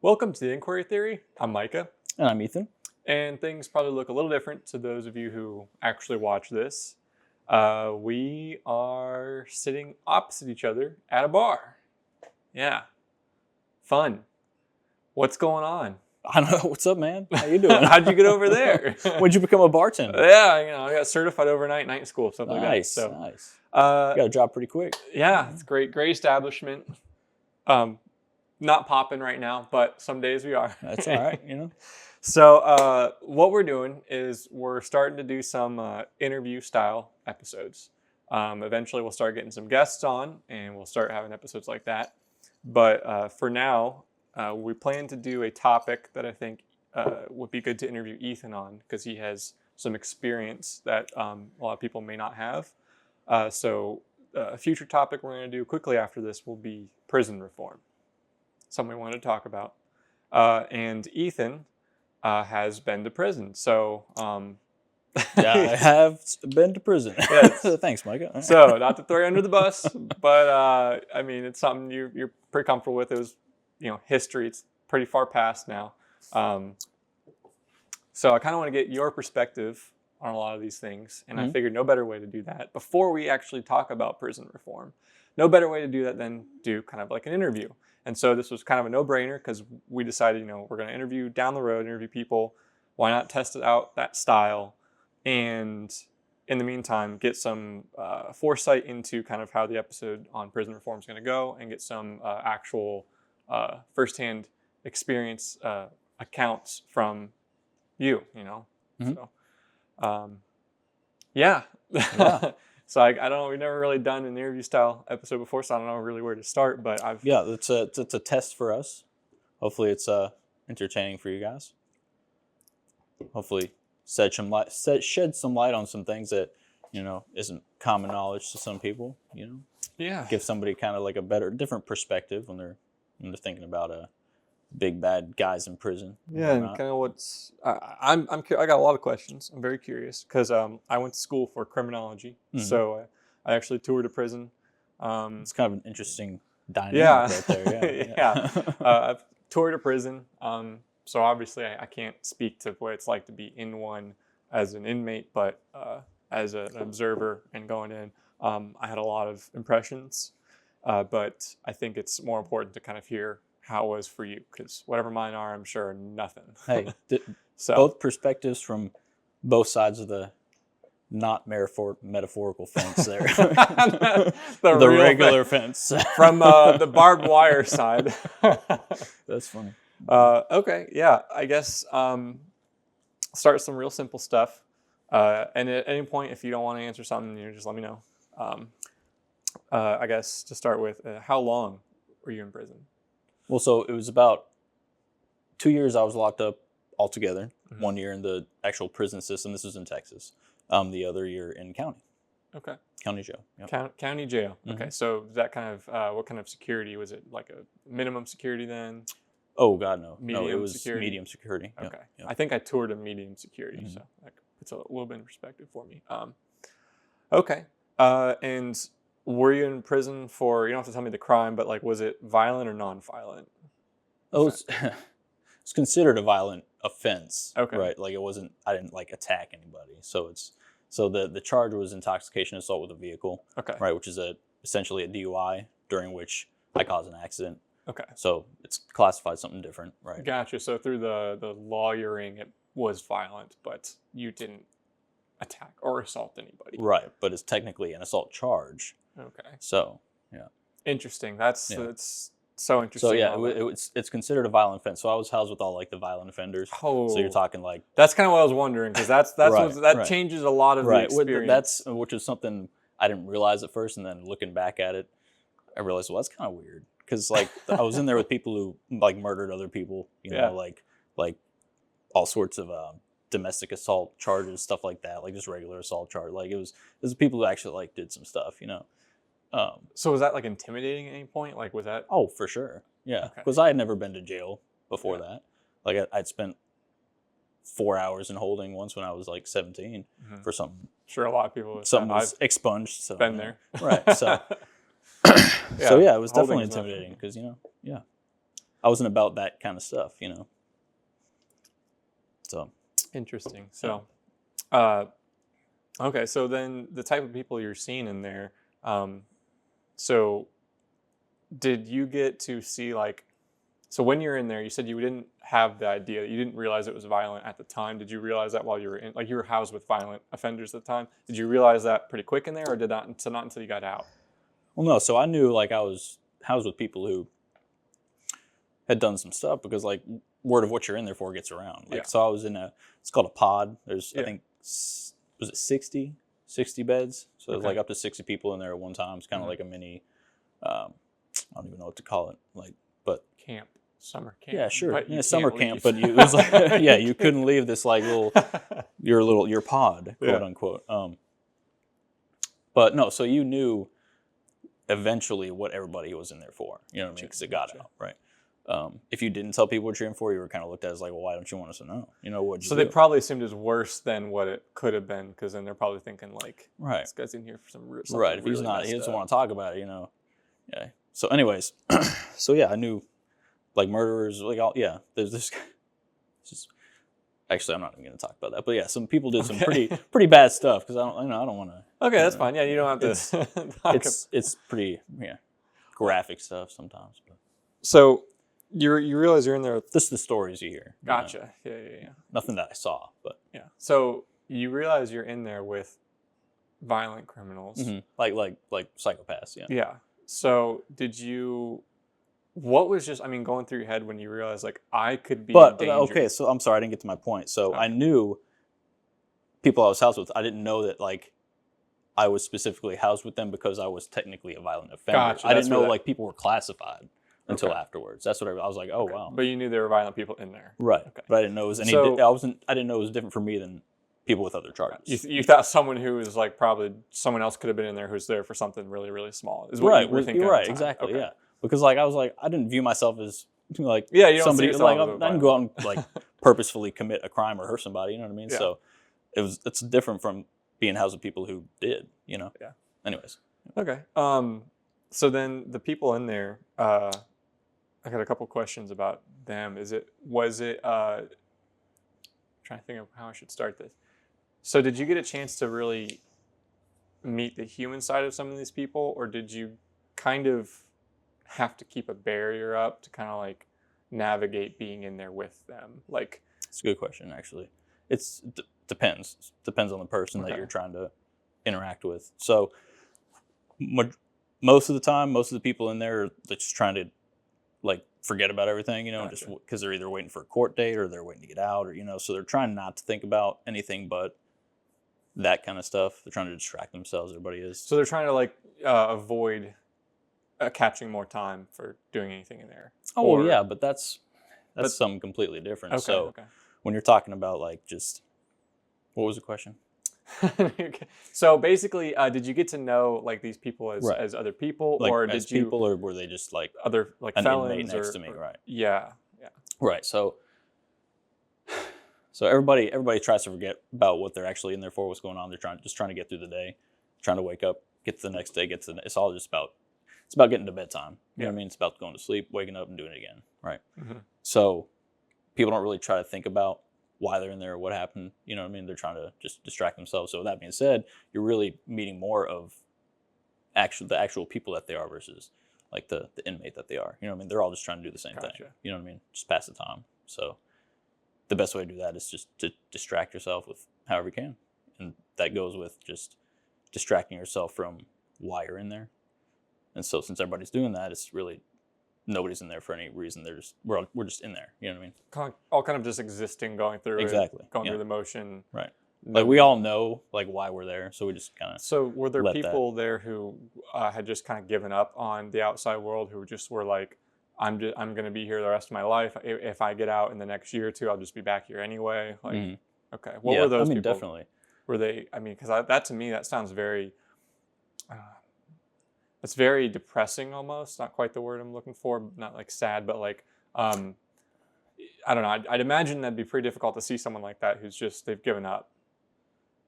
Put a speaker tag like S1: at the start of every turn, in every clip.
S1: Welcome to the Inquiry Theory. I'm Micah,
S2: And I'm Ethan.
S1: and things probably look a little different to those of you who actually watch this. We are sitting opposite each other at a bar. Yeah, fun. What's going on?
S2: I don't know. What's up, man? How you doing?
S1: How'd you get over there?
S2: When'd you become a bartender?
S1: Yeah, I got certified overnight night school, something like that.
S2: Nice,
S1: So,
S2: nice. You got a job pretty quick.
S1: yeah, it's great establishment. Not popping right now, but some days we are.
S2: That's all right, you know.
S1: So what we're doing is we're starting to do some interview style episodes. Eventually we'll start getting some guests on and we'll start having episodes like that. But for now, we plan to do a topic that I think would be good to interview Ethan on because he has some experience that a lot of people may not have. So a future topic we're going to do quickly after this will be prison reform. Something we wanted to talk about. And Ethan has been to prison. So,
S2: Yeah, I have been to prison.
S1: Yes.
S2: Thanks, Micah.
S1: So, not to throw you under the bus, but I mean, it's something you're pretty comfortable with. It was, history. It's pretty far past now. So, I kind of want to get your perspective on a lot of these things. And I figured no better way to do that before we actually talk about prison reform. No better way to do that than do kind of like an interview. And so this was kind of a no-brainer because we decided, we're going to interview down the road, interview people. Why not test it out, that style? And in the meantime, get some foresight into kind of how the episode on prison reform is going to go and get some actual firsthand experience accounts from you, So, yeah. So I don't know. We've never really done an interview style episode before, so I don't know really where to start. But
S2: it's a test for us. Hopefully, it's entertaining for you guys. Hopefully, shed some light on some things that isn't common knowledge to some people.
S1: Yeah.
S2: Give somebody kind of like a different perspective when they're thinking about big bad guys in prison.
S1: Yeah, and kind of what's I got a lot of questions. I'm very curious because I went to school for criminology, so I actually toured a prison.
S2: It's kind of an interesting dynamic right there.
S1: Yeah. I've toured a prison, so obviously I can't speak to what it's like to be in one as an inmate, but as an observer and going in, I had a lot of impressions. But I think it's more important to kind of hear how it was for you, because whatever mine are, I'm sure nothing.
S2: Hey,
S1: so
S2: both perspectives from both sides of the not metaphorical fence there. the regular fence.
S1: From the barbed wire side.
S2: That's funny.
S1: Okay, yeah, I guess start some real simple stuff. And at any point, if you don't want to answer something, just let me know. I guess to start with, how long were you in prison?
S2: Well, so it was about 2 years I was locked up altogether. 1 year in the actual prison system. This was in Texas. The other year in county.
S1: Okay.
S2: County jail. Yep.
S1: County jail. Okay. So that kind of, what kind of security? Was it like a minimum security then?
S2: Oh, God, no.
S1: Medium
S2: it was
S1: security?
S2: medium security.
S1: Okay.
S2: Yep.
S1: I think I toured a medium security, so that puts a little bit in perspective for me. Okay. And were you in prison for, you don't have to tell me the crime, but like, was it violent or non-violent?
S2: Oh, it's considered a violent offense.
S1: Okay.
S2: Right. Like I didn't like attack anybody. So the charge was intoxication assault with a vehicle.
S1: Okay.
S2: Right. Which is essentially a DUI during which I caused an accident.
S1: Okay.
S2: So it's classified something different. Right.
S1: Gotcha. So through the lawyering, it was violent, but you didn't attack or assault anybody.
S2: Right. But it's technically an assault charge.
S1: Okay.
S2: So, yeah.
S1: Interesting. That's so interesting.
S2: So, yeah, it's considered a violent offense. So I was housed with all like the violent offenders.
S1: Oh.
S2: So you're talking like...
S1: That's kind of what I was wondering, because that changes a lot of the experience.
S2: Which is something I didn't realize at first, and then looking back at it, I realized, well, that's kind of weird. Because like I was in there with people who like murdered other people, like all sorts of domestic assault charges, stuff like that, like just regular assault charge. Like it was people who actually like did some stuff,
S1: So was that like intimidating at any point? Like was that?
S2: Oh, for sure. Yeah. Because I had never been to jail before that. Like I'd spent 4 hours in holding once when I was like 17 for something.
S1: Sure, a lot of people.
S2: Something was expunged. So
S1: been there.
S2: Right. So. So yeah, it was definitely intimidating because I wasn't about that kind of stuff, you know. So
S1: Interesting. So, uh, okay. So then the type of people you're seeing in there. So did you get to see like? So when you're in there, you said you didn't have the idea. You didn't realize it was violent at the time. Did you realize that while you were in? Like you were housed with violent offenders at the time. Did you realize that pretty quick in there, or did not until you got out?
S2: well, no. So I knew like I was housed with people who had done some stuff because like word of what you're in there for gets around. Like so I was in it's called a pod. There's I think was it 60 beds. So there's like up to 60 people in there at one time. It's kind of like a mini I don't even know what to call it. Like but
S1: camp. Summer camp.
S2: Yeah, sure.
S1: But
S2: Yeah, summer camp, but it was like yeah, you couldn't leave this like your pod, quote unquote. But no, so you knew eventually what everybody was in there for. You know what I mean? Because it got out, right? If you didn't tell people what you're in for, you were kind of looked at as like, well, why don't you want us to know? You know what?
S1: So they probably assumed it was worse than what it could have been, because then they're probably thinking like,
S2: right,
S1: this guy's in here for some
S2: right. If he's not, he doesn't want to talk about it, you know. Yeah. So, anyways, so yeah, I knew like murderers, like all There's this. Just actually, I'm not even going to talk about that, but yeah, some people did some pretty bad stuff because I don't want to.
S1: Okay, that's fine. Yeah, you don't have to.
S2: It's pretty graphic stuff sometimes. But.
S1: So you realize you're in there.
S2: This is the stories you hear.
S1: Gotcha.
S2: You know?
S1: Yeah.
S2: Nothing that I saw, but
S1: yeah. So you realize you're in there with violent criminals,
S2: like psychopaths. Yeah.
S1: Yeah. So did you? What was going through your head when you realized like I could be?
S2: But
S1: in danger?
S2: okay, so I'm sorry, I didn't get to my point. So I knew people I was housed with. I didn't know that like I was specifically housed with them because I was technically a violent offender.
S1: Gotcha,
S2: I didn't know like people were classified until afterwards. That's what I was like. Oh wow.
S1: But you knew there were violent people in there,
S2: right? Okay. But I didn't know it was any. I didn't know it was different for me than people with other charges.
S1: You thought someone who was like probably someone else could have been in there who's there for something really really small. Is what you were thinking?
S2: Right. Exactly. Okay. Yeah. Because like I was like I didn't view myself as like
S1: you don't
S2: somebody like I didn't go out and like purposefully commit a crime or hurt somebody. You know what I mean? Yeah. So it's different from being housed with people who did. You know?
S1: Yeah.
S2: Anyways.
S1: Okay. So then the people in there, I got a couple questions about them. Was it I'm trying to think of how I should start this. So did you get a chance to really meet the human side of some of these people, or did you kind of have to keep a barrier up to kind of like navigate being in there with them? Like,
S2: it's a good question, actually. Depends on the person that you're trying to interact with. So most of the time, most of the people in there are just trying to like forget about everything, you know, just because they're either waiting for a court date or they're waiting to get out, or, you know, so they're trying not to think about anything but that kind of stuff. They're trying to distract themselves. Everybody is. So
S1: they're trying to like avoid catching more time for doing anything in there.
S2: Oh, well, yeah, but that's something completely different. So when you're talking about like just, what was the question?
S1: So basically, did you get to know like these people as other people,
S2: like,
S1: or
S2: as
S1: did you
S2: people, or were they just like
S1: other like
S2: an
S1: felons
S2: inmate next to me? Right.
S1: Yeah.
S2: Right. So everybody tries to forget about what they're actually in there for, what's going on. They're trying to get through the day, trying to wake up, get to the next day, it's all just about getting to bedtime. You know what I mean? It's about going to sleep, waking up, and doing it again. Right. Mm-hmm. So people don't really try to think about why they're in there or what happened. You know what I mean? They're trying to just distract themselves. So with that being said, you're really meeting more of the actual people that they are versus like the inmate that they are. You know what I mean? They're all just trying to do the same thing. You know what I mean? Just pass the time. So the best way to do that is just to distract yourself with however you can. And that goes with just distracting yourself from why you're in there. And so since everybody's doing that, it's really nobody's in there for any reason. We're just in there. You know what I mean?
S1: All kind of just existing, going through through the motion.
S2: Right. Like we all know like why we're there, so we just kind of.
S1: So were there people there who had just kind of given up on the outside world, who just were like, I'm going to be here the rest of my life. If I get out in the next year or two, I'll just be back here anyway. Like, okay, what were those people?
S2: Definitely.
S1: Were they? I mean, because that to me that sounds very. It's very depressing almost. Not quite the word I'm looking for. Not like sad, but like, I don't know. I'd imagine that'd be pretty difficult to see someone like that who's just, they've given up.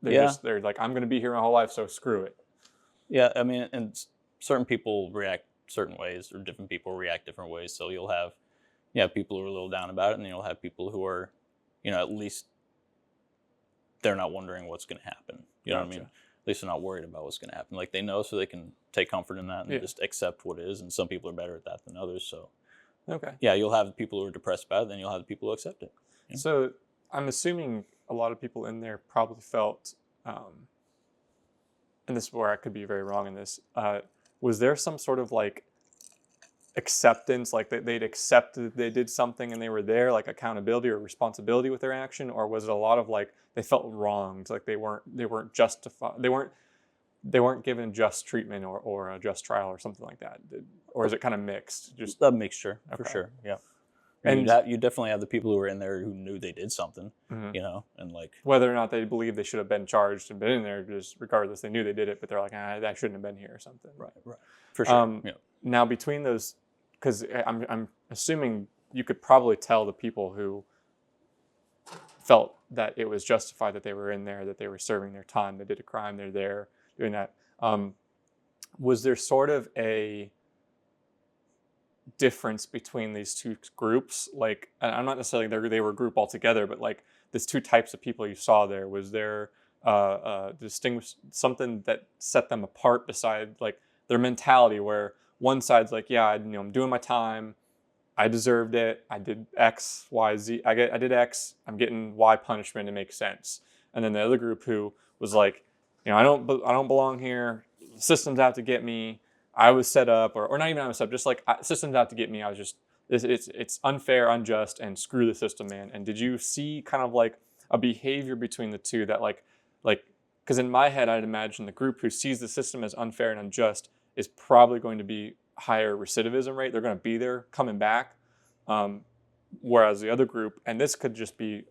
S1: They're like, I'm going to be here my whole life, so screw it.
S2: Yeah, I mean, and certain people react certain ways, or different people react different ways. So you'll have you have people who are a little down about it, and then you'll have people who are, at least they're not wondering what's going to happen. You know what I mean? At least they're not worried about what's going to happen. Like, they know, so they can take comfort in that and just accept what is. And some people are better at that than others. So, yeah, you'll have people who are depressed about it, then you'll have the people who accept it. You know?
S1: So I'm assuming a lot of people in there probably felt, and this is where I could be very wrong in this, was there some sort of like acceptance, like they'd accepted they did something and they were there, like accountability or responsibility with their action? Or was it a lot of like they felt wronged, like they weren't justified, they weren't given just treatment or a just trial or something like that? Or is it kind of mixed?
S2: Just a mixture, for sure. Yeah. And you definitely have the people who were in there who knew they did something, and like
S1: whether or not they believe they should have been charged and been in there, just regardless, they knew they did it, but they're like, I shouldn't have been here or something.
S2: Right. For sure.
S1: Now between those, because I'm assuming you could probably tell the people who felt that it was justified that they were in there, that they were serving their time, they did a crime, they're there doing that. Was there sort of a difference between these two groups? Like, I'm not necessarily they were a group altogether, but like these two types of people you saw there, was there distinguish something that set them apart beside like their mentality, where one side's like, yeah, I'm doing my time, I deserved it, I did X, Y, Z, I did X, I'm getting Y punishment, it makes sense. And then the other group who was like, I don't belong here, the system's out to get me, I was set up, or not even I was set up, just like system's out to get me, I was just, it's unfair, unjust, and screw the system, man. And did you see kind of like a behavior between the two that like, because in my head, I'd imagine the group who sees the system as unfair and unjust is probably going to be higher recidivism rate. They're going to be there coming back. Whereas the other group, and this could just be,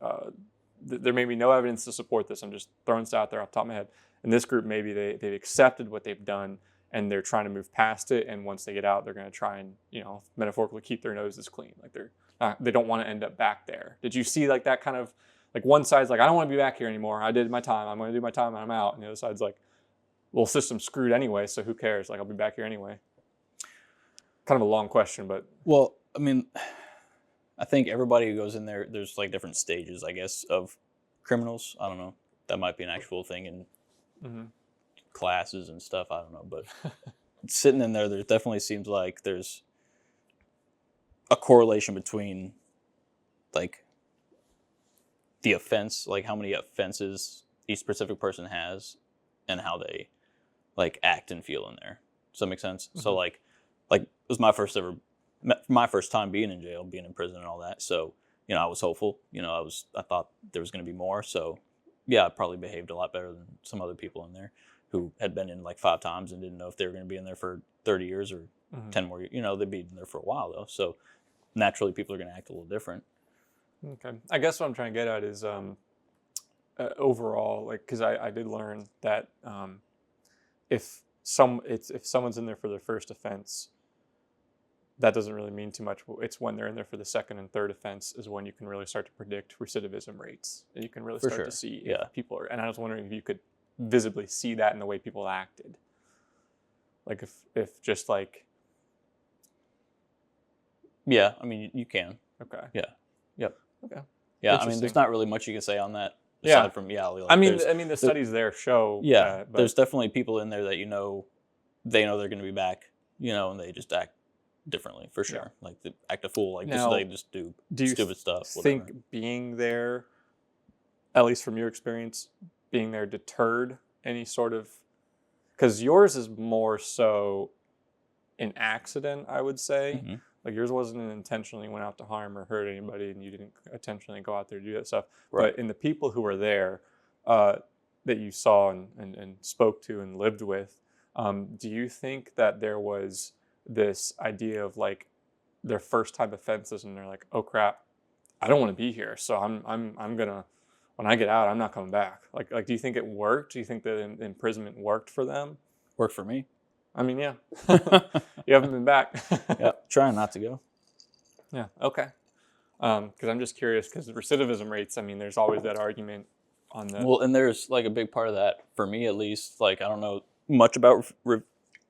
S1: there may be no evidence to support this, I'm just throwing this out there off the top of my head. In this group, maybe they've accepted what they've done and they're trying to move past it. And once they get out, they're going to try and, metaphorically keep their noses clean. Like they don't want to end up back there. Did you see like that kind of, like one side's like, I don't want to be back here anymore, I did my time, I'm going to do my time and I'm out. And the other side's like, well, system's screwed anyway, so who cares? Like, I'll be back here anyway. Kind of a long question, but.
S2: Well, I mean, I think everybody who goes in there, there's like different stages, I guess, of criminals. I don't know. That might be an actual thing in classes and stuff. I don't know. But sitting in there definitely seems like there's a correlation between like the offense, like how many offenses each specific person has and how they like act and feel in there. Does that make sense? So like it was my first time being in jail, being in prison and all that. So, I was hopeful, I thought there was going to be more. So yeah, I probably behaved a lot better than some other people in there who had been in like 5 times and didn't know if they were going to be in there for 30 years or 10 more years. They'd be in there for a while though. So naturally people are going to act a little different.
S1: Okay. I guess what I'm trying to get at is overall, like, because I did learn that if someone's in there for their first offense, that doesn't really mean too much. It's when they're in there for the second and third offense is when you can really start to predict recidivism rates. And you can really start to see if people are, and I was wondering if you could visibly see that in the way people acted. Like if just like.
S2: Yeah, I mean, you can.
S1: Okay.
S2: Yeah. Yep.
S1: Okay.
S2: Yeah, I mean, there's not really much you can say on that.
S1: Aside
S2: from,
S1: like I mean, the studies there show.
S2: Yeah, there's definitely people in there that they know they're going to be back, and they just act differently for sure. Yeah. Like they act a fool, like now, they just do stupid stuff.
S1: Do you think being there, at least from your experience, being there deterred any sort of? Because yours is more so an accident, I would say. Mm-hmm. Like yours wasn't intentionally went out to harm or hurt anybody, and you didn't intentionally go out there to do that stuff. Right. But in the people who were there, that you saw and spoke to and lived with, do you think that there was this idea of like their first time offenses, and they're like, oh crap, I don't want to be here, so I'm gonna, when I get out, I'm not coming back. Like do you think it worked? Do you think that imprisonment worked for them?
S2: Worked for me.
S1: I mean, yeah. You haven't been back.
S2: Yeah, trying not to go.
S1: Yeah, okay. Because I'm just curious, because the recidivism rates, I mean, there's always that argument on the...
S2: Well, and there's like a big part of that, for me at least, like I don't know much about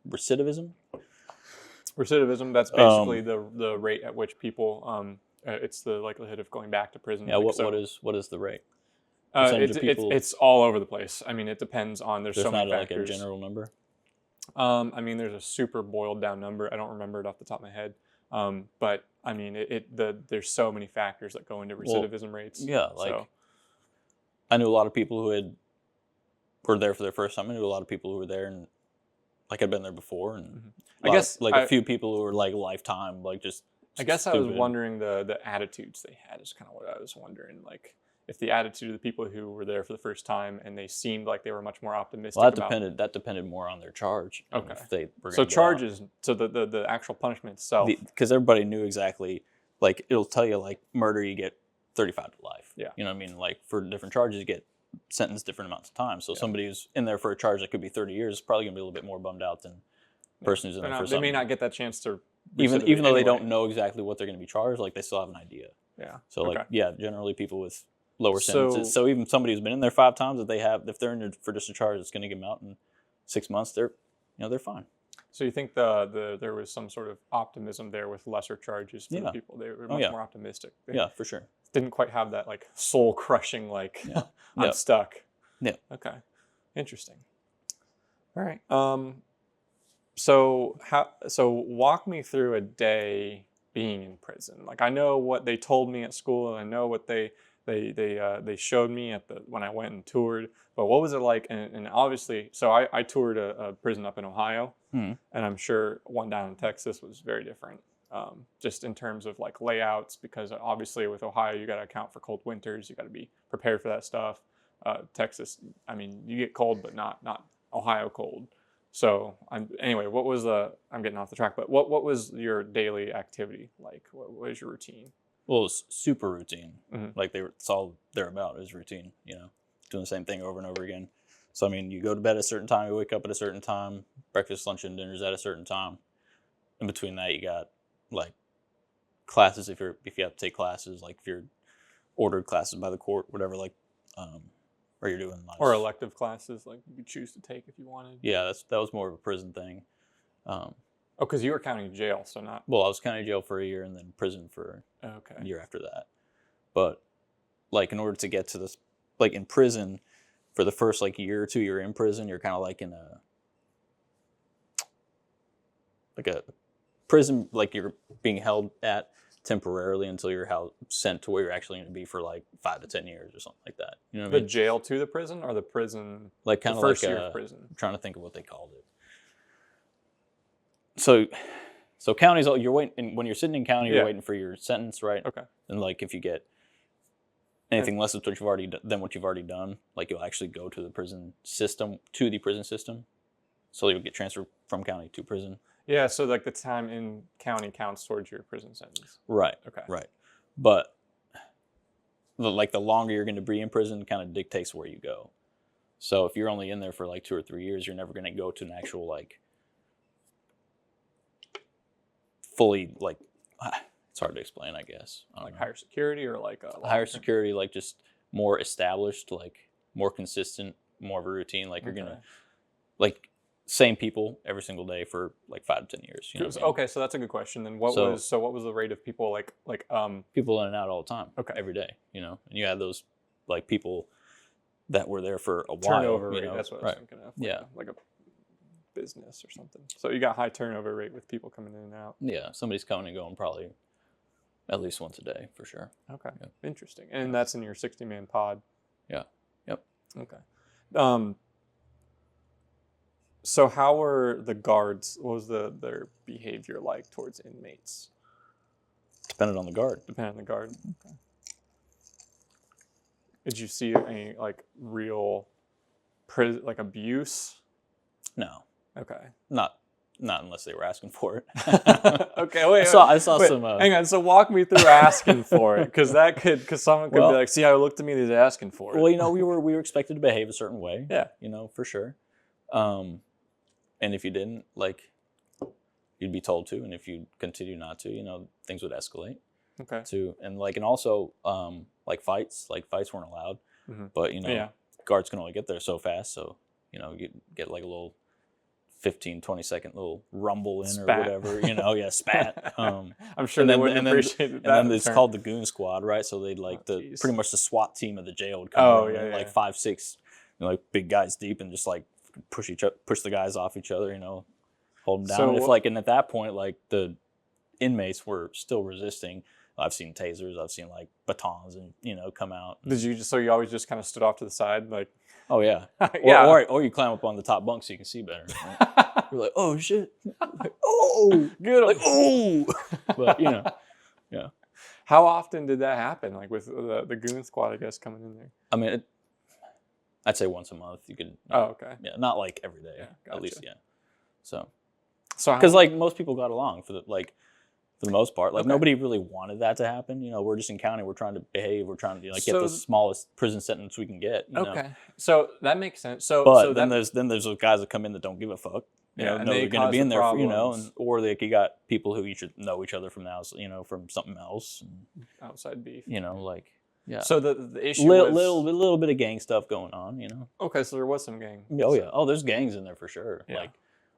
S2: recidivism,
S1: Recidivism, that's basically the rate at which people, it's the likelihood of going back to prison.
S2: Yeah,
S1: Like,
S2: what is the rate?
S1: It's all over the place. I mean, it depends on, there's so many
S2: not
S1: factors.
S2: like a general number?
S1: I mean, there's a super boiled down number. I don't remember it off the top of my head. But I mean, there's so many factors that go into recidivism rates.
S2: Yeah, like I knew a lot of people who were there for their first time. I knew a lot of people who were there and like had been there before, and
S1: I guess
S2: a few people who were like lifetime, like just.
S1: I guess
S2: stupid.
S1: I was wondering the attitudes they had is kind of what I was wondering. Like, if the attitude of the people who were there for the first time and they seemed like they were much more optimistic.
S2: Well, that depended more on their charge.
S1: Okay.
S2: If they were
S1: so charges, so the actual punishment itself.
S2: Because everybody knew exactly, like it'll tell you like murder you get 35 to life.
S1: Yeah.
S2: You know what I mean? Like for different charges you get sentenced different amounts of time. So somebody who's in there for a charge that could be 30 years is probably gonna be a little bit more bummed out than the person who's in there for something.
S1: They may not get that chance to.
S2: Even though they don't know exactly what they're going to be charged, like they still have an idea.
S1: Yeah.
S2: So like generally people with lower sentences. So even somebody who's been in there 5 times, if they're in there for just a charge that's going to get them out in 6 months, they're fine.
S1: So you think there was some sort of optimism there with lesser charges for the people? They were much more optimistic.
S2: Yeah, for sure.
S1: Didn't quite have that like soul crushing like I'm stuck.
S2: Yeah.
S1: Okay. Interesting. All right. So walk me through a day being in prison. Like, I know what they told me at school, and I know what they showed me when I went and toured. But what was it like? And obviously, so I toured a prison up in Ohio, and I'm sure one down in Texas was very different, just in terms of like layouts. Because obviously with Ohio, you got to account for cold winters. You got to be prepared for that stuff. Texas, I mean, you get cold, but not Ohio cold. So anyway, I'm getting off the track, but what was your daily activity like? What was your routine?
S2: Well, it was super routine. Like it's all they're about is routine, doing the same thing over and over again. So I mean, you go to bed at a certain time, you wake up at a certain time, breakfast, lunch, and dinner's at a certain time. In between that, you got like classes if you have to take classes, like if you're ordered classes by the court, whatever, like or you're doing
S1: or elective classes, like you could choose to take if you wanted.
S2: Yeah, that was more of a prison thing.
S1: Because you were county jail, so not.
S2: Well, I was county jail for a year and then prison for a year after that. But like in order to get to this, like in prison, for the first like year or two you're in prison, you're kind of like in a prison, like you're being held at temporarily until you're sent to where you're actually going to be for like 5 to 10 years or something like that. You know what I mean?
S1: The jail to the prison, or the prison,
S2: like kind of
S1: first
S2: like
S1: year of prison?
S2: I'm trying to think of what they called it. So counties, you're waiting when you're sitting in county, you're waiting for your sentence, right?
S1: Okay.
S2: And like if you get anything less than what you've already done, like you'll actually go to the prison system, So you'll get transferred from county to prison.
S1: Yeah, so like the time in county counts towards your prison sentence.
S2: Right.
S1: Okay.
S2: Right. But the longer you're going to be in prison kind of dictates where you go. So if you're only in there for like 2 or 3 years, you're never going to go to an actual like fully like it's hard to explain, I guess.
S1: Like higher security or like
S2: higher security, like just more established, like more consistent, more of a routine. Like you're gonna like same people every single day for like 5 to 10 years. You know what I mean?
S1: Okay, so that's a good question. Then what was the rate of people like
S2: people in and out all the time?
S1: Okay.
S2: Every day, and you had those like people that were there for a while.
S1: Turnover rate. That's what I was thinking of. Like a business or something. So you got high turnover rate with people coming in and out.
S2: Yeah, somebody's coming and going probably at least once a day for sure.
S1: Okay, interesting. And that's in your 60-man pod.
S2: Yeah. Yep.
S1: Okay. So how were the guards? What was their behavior like towards inmates?
S2: Depended on the guard.
S1: Okay. Did you see any like real like abuse?
S2: No.
S1: Okay.
S2: Not unless they were asking for it.
S1: Okay, wait.
S2: I saw some.
S1: Hang on. So walk me through asking for it, because someone could be like, "See how he looked at me? He's asking for it."
S2: Well, we were expected to behave a certain way.
S1: Yeah.
S2: For sure. And if you didn't, like, you'd be told to, and if you continue not to, things would escalate.
S1: Okay.
S2: And also, like fights weren't allowed, but guards can only get there so fast, so you get like a little 15, 20-second little rumble in
S1: Spat.
S2: or whatever, spat.
S1: I'm sure they wouldn't appreciate that.
S2: And then it's called the goon squad, right? So they'd like pretty much the SWAT team of the jail would come in, like 5, 6, like big guys deep, and just like push the guys off each other, hold them down.
S1: So,
S2: and at that point, like the inmates were still resisting, I've seen tasers, I've seen like batons, and come out.
S1: So you always just kind of stood off to the side, like?
S2: Oh yeah,
S1: yeah.
S2: Or you climb up on the top bunk so you can see better. Right? You're like, oh shit, like, oh,
S1: good,
S2: like oh, but yeah.
S1: How often did that happen? Like with the goon squad, I guess, coming in there.
S2: I mean, I'd say once a month. You could.
S1: Oh, okay.
S2: Yeah, not like every day.
S1: Yeah, gotcha.
S2: At least, yeah. So
S1: because
S2: like most people got along for the most part. Like nobody really wanted that to happen. We're just in county. We're trying to behave. We're trying to get the smallest prison sentence we can get.
S1: Okay, so that makes sense.
S2: But then there's those guys that come in that don't give a fuck.
S1: And
S2: they're going to be in there for, or you got people who know each other from now, from something else. And,
S1: outside beef.
S2: Yeah.
S1: So the issue
S2: was little bit of gang stuff going on.
S1: Okay, so there was some gang.
S2: Oh yeah. Oh, there's gangs in there for sure.
S1: Yeah.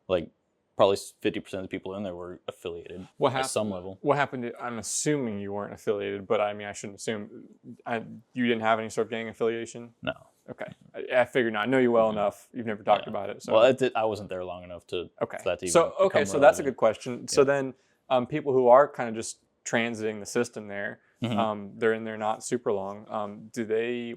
S2: Like probably 50% of the people in there were affiliated at some level.
S1: What happened? I'm assuming you weren't affiliated, but I mean, I shouldn't assume. You didn't have any sort of gang affiliation?
S2: No.
S1: Okay. I figured not. I know you well enough. You've never talked about it. So.
S2: Well, I wasn't there long enough to.
S1: Okay.
S2: For that to even
S1: so that's a good question.
S2: Yeah.
S1: So then, people who are kind of just transiting the system there, they're in there not super long.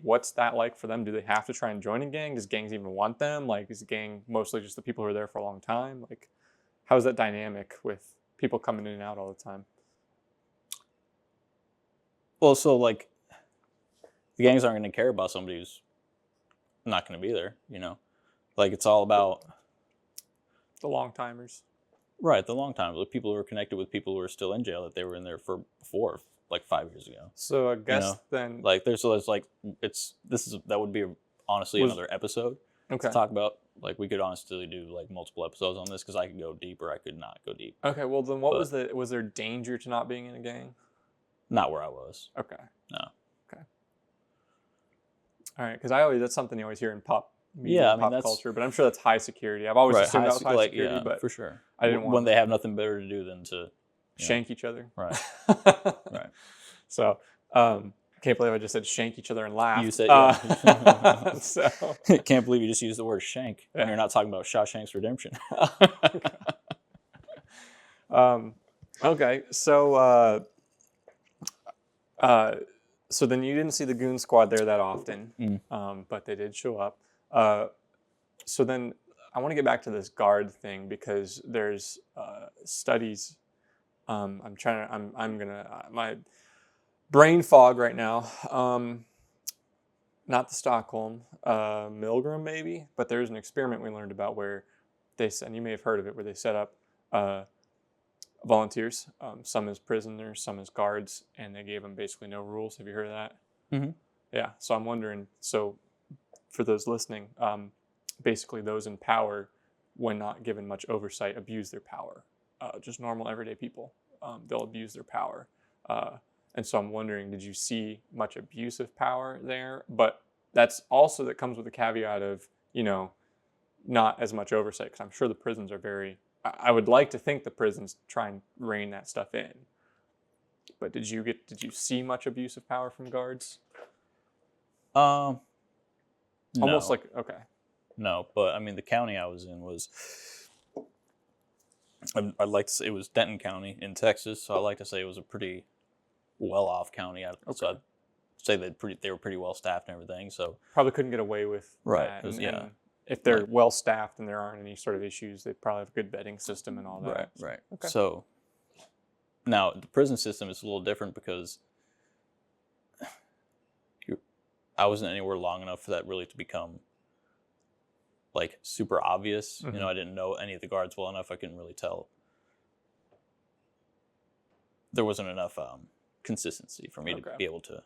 S1: What's that like for them? Do they have to try and join a gang? Does gangs even want them? Like, is the gang mostly just the people who are there for a long time? Like, how is that dynamic with people coming in and out all the time?
S2: Well, so like, the gangs aren't going to care about somebody who's not going to be there, Like, it's all about
S1: the long timers.
S2: Right, the long time. The people who are connected with people who are still in jail that they were in there for before, like 5 years ago.
S1: So I guess then,
S2: like there's like that would be honestly another episode to talk about. Like we could honestly do like multiple episodes on this because I could go deep or I could not go deep.
S1: Okay, well then, was there danger to not being in a gang?
S2: Not where I was.
S1: Okay.
S2: No.
S1: Okay. All right, because that's something you always hear in pop media, pop culture, but I'm sure that's high security. I've always assumed that was high security, but
S2: for sure.
S1: I didn't want
S2: when they have nothing better to do than to
S1: shank each other.
S2: Right. Right.
S1: So, can't believe I just said shank each other and laugh.
S2: You said,
S1: so
S2: can't believe you just used the word shank and you're not talking about Shawshank's Redemption.
S1: Okay, so so then you didn't see the goon squad there that often, but they did show up. So then I want to get back to this guard thing because there's studies. I'm gonna my brain fog right now. Not the Stockholm, Milgram maybe, but there's an experiment we learned about where and you may have heard of it, where they set up volunteers, some as prisoners, some as guards, and they gave them basically no rules. Have you heard of that?
S2: Mm-hmm.
S1: Yeah. So I'm wondering. So for those listening, basically those in power, when not given much oversight, abuse their power. Just normal everyday people, they'll abuse their power. And so I'm wondering, did you see much abuse of power there? But that comes with the caveat of, not as much oversight, because I'm sure the prisons are very, I would like to think the prisons try and rein that stuff in. But did you see much abuse of power from guards?
S2: No.
S1: Almost like, okay.
S2: No, but I mean, the county I was in was, I'd like to say it was Denton County in Texas, so I'd like to say it was a pretty well-off county. So I'd say they were pretty well-staffed and everything. So
S1: probably couldn't get away with that. And if they're well-staffed and there aren't any sort of issues, they probably have a good vetting system and all that.
S2: Right.
S1: Okay.
S2: So now the prison system is a little different because I wasn't anywhere long enough for that really to become like super obvious.
S1: Mm-hmm.
S2: I didn't know any of the guards well enough. I couldn't really tell. There wasn't enough consistency for me to be able to,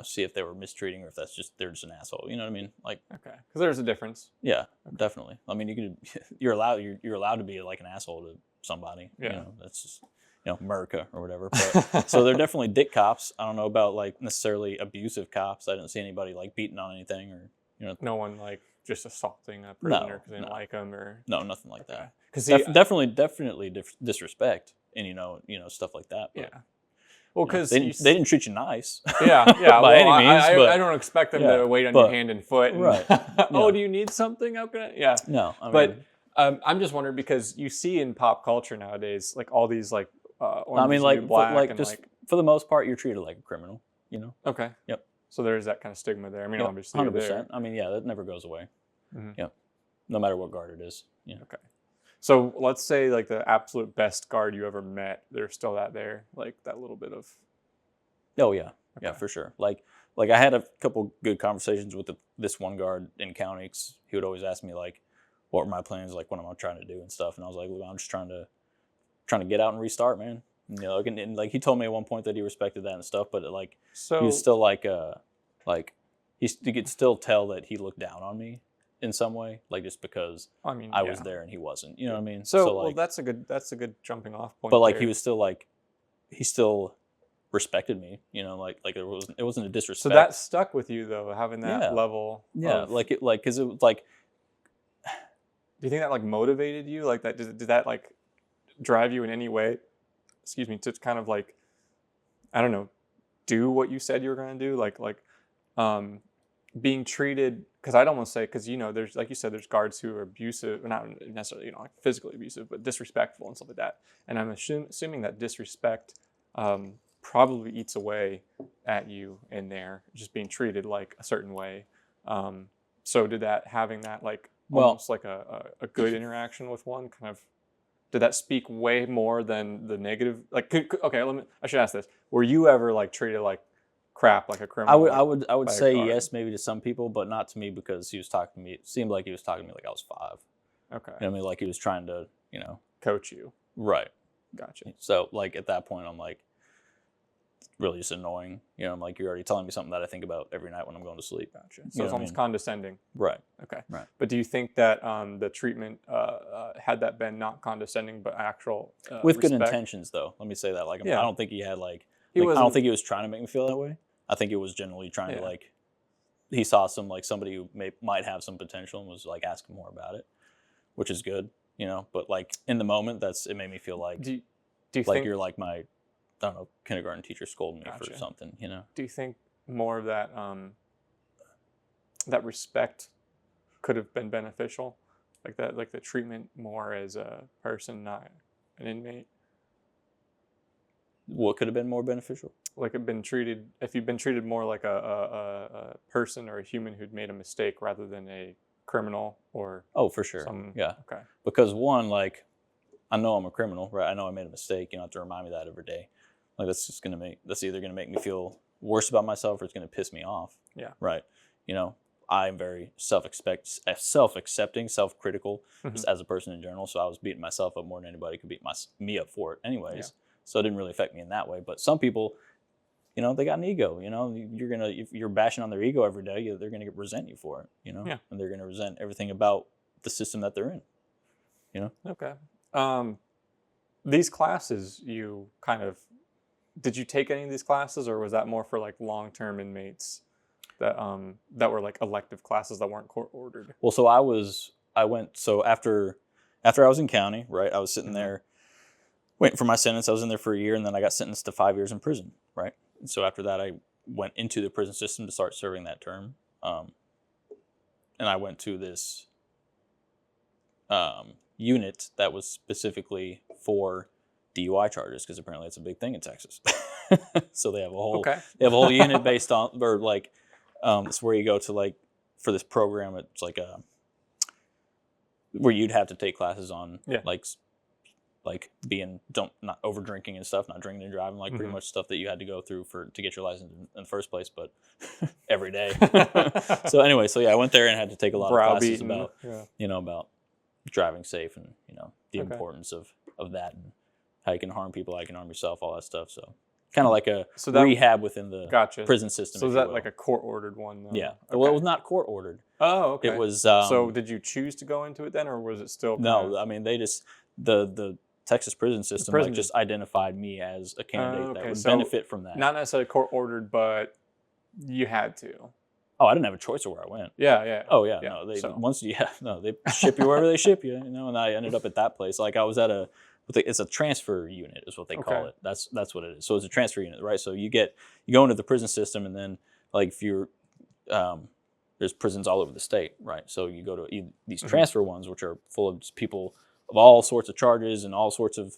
S2: see if they were mistreating or if they're just an asshole. You know what I mean? Like,
S1: okay, because there's a difference.
S2: Yeah, definitely. I mean, you're allowed to be like an asshole to somebody.
S1: Yeah,
S2: that's just America or whatever. But, so they're definitely dick cops. I don't know about like necessarily abusive cops. I didn't see anybody like beating on anything or
S1: no one like just assaulting a prisoner because they didn't like him, or
S2: no, nothing like that.
S1: Because
S2: definitely disrespect and stuff like that. But,
S1: yeah. Well, because
S2: they didn't treat you nice.
S1: Yeah.
S2: by any means.
S1: I don't expect them to wait on your hand and foot. And,
S2: right.
S1: Oh, do you need something? How can I? Yeah.
S2: No,
S1: I'm just wondering because you see in pop culture nowadays, like all these like Orange is the New Black, and
S2: just for the most part, you're treated like a criminal.
S1: Okay.
S2: Yep.
S1: So there's that kind of stigma there. I mean, obviously,
S2: 100%. I mean, yeah, that never goes away.
S1: Mm-hmm.
S2: Yep. No matter what guard it is. Yeah.
S1: Okay. So let's say like the absolute best guard you ever met, there's still that there, like that little bit of.
S2: Oh yeah, yeah, for sure. Like I had a couple good conversations with this one guard in county. 'Cause he would always ask me like, what were my plans, like what am I trying to do and stuff, and I was like, well, I'm just trying to get out and restart, man. And like he told me at one point that he respected that and stuff, but like he was still like you could still tell that he looked down on me in some way, like just because I was there and he wasn't. You know what I mean?
S1: So like, well, that's a good jumping off point.
S2: But like he was still like he still respected me. Like it wasn't a disrespect.
S1: So that stuck with you though, having that level.
S2: Yeah, because it was like.
S1: Do you think that like motivated you? Like that did that like drive you in any way? Excuse me, to kind of like, I don't know, do what you said you were going to do, like being treated, because I'd almost say, because there's, like you said, there's guards who are abusive, not necessarily like physically abusive, but disrespectful and stuff like that. And I'm assuming that disrespect probably eats away at you in there, just being treated like a certain way. So did that, having that like almost like a good interaction with one, kind of, did that speak way more than the negative? Like, okay, I should ask this: were you ever like treated like crap, like a criminal?
S2: I would say yes, maybe to some people, but not to me, because he was talking to me. It seemed like he was talking to me like I was 5.
S1: Okay.
S2: You know what I mean? Like he was trying to,
S1: coach you.
S2: Right.
S1: Gotcha.
S2: So like at that point, I'm like, really just annoying. I'm like, you're already telling me something that I think about every night when I'm going to sleep.
S1: Gotcha. So it's almost condescending.
S2: Right.
S1: Okay.
S2: Right.
S1: But do you think that the treatment, had that been not condescending but actual
S2: with
S1: respect?
S2: good intentions, though? Let me say that. Like, I don't think he had I don't think he was trying to make me feel that way. I think it was generally trying to like, he saw somebody who might have some potential and was like asking more about it, which is good, But like in the moment, it made me feel like,
S1: do you
S2: like
S1: think
S2: you're like my, I don't know, kindergarten teacher scolding me for something,
S1: Do you think more of that that respect could have been beneficial, like the treatment more as a person, not an inmate?
S2: What could have been more beneficial?
S1: Like if you've been treated more like a person or a human who'd made a mistake rather than a criminal or.
S2: Oh, for sure. Yeah.
S1: Okay.
S2: Because one, like, I know I'm a criminal, right? I know I made a mistake. You don't have to remind me that every day. Like that's either gonna make me feel worse about myself or it's gonna piss me off.
S1: Yeah.
S2: Right. I'm very self-accepting, self-critical, just as a person in general. So I was beating myself up more than anybody could beat me up for it, anyways. Yeah. So it didn't really affect me in that way. But some people, they got an ego. If you're bashing on their ego every day, they're gonna resent you for it.
S1: Yeah.
S2: And they're gonna resent everything about the system that they're in.
S1: Okay. These classes, you kind of. Did you take any of these classes, or was that more for like long-term inmates that were like elective classes that weren't court ordered?
S2: Well, so after I was in county, right? I was sitting there waiting for my sentence. I was in there for a year, and then I got sentenced to 5 years in prison, right? And so after that, I went into the prison system to start serving that term, and I went to this unit that was specifically for DUI charges, because apparently it's a big thing in Texas. So they have a whole unit based on, or like, it's where you go to like for this program. It's like where you'd have to take classes on like not over drinking and stuff, not drinking and driving, like pretty much stuff that you had to go through to get your license in the first place, but every day. So anyway, I went there and had to take a lot of classes about about driving safe and the importance of that and how you can harm people, how you can harm yourself, all that stuff. So kind of like a rehab within the prison system.
S1: So is that like a court-ordered one, though?
S2: Yeah. Okay. Well, it was not court-ordered.
S1: Oh, okay.
S2: It was...
S1: so did you choose to go into it then, or was it still...
S2: No, I mean, they just... The Texas prison system just identified me as a candidate that would benefit from that.
S1: Not necessarily court-ordered, but you had to.
S2: Oh, I didn't have a choice of where I went.
S1: Yeah.
S2: Oh yeah,
S1: Yeah,
S2: no, they ship you wherever they ship you, and I ended up at that place. Like I was at it's a transfer unit is what they call it. That's what it is. So it's a transfer unit, right? So you go into the prison system, and then like if you're there's prisons all over the state, right? So you go to these transfer ones, which are full of just people of all sorts of charges and all sorts of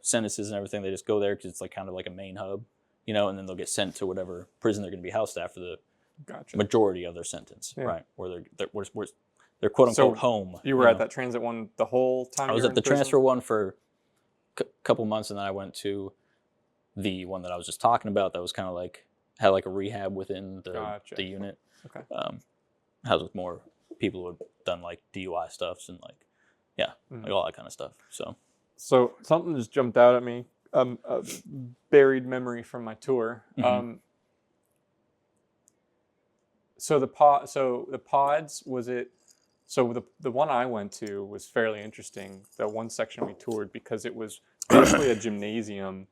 S2: sentences and everything. They just go there because it's like kind of like a main hub, and then they'll get sent to whatever prison they're going to be housed at for the majority of their sentence, right? Where they're quote unquote home.
S1: You were at that transit one the whole time.
S2: I was at the transfer one for a couple months, and then I went to the one that I was just talking about. That was kind of like had like a rehab within the unit.
S1: Okay.
S2: Housed with more people who had done like DUI stuff and like like all that kind of stuff.
S1: So something just jumped out at me. A buried memory from my tour. So the pods, was it? So the one I went to was fairly interesting. The one section we toured, because it was basically a gymnasium,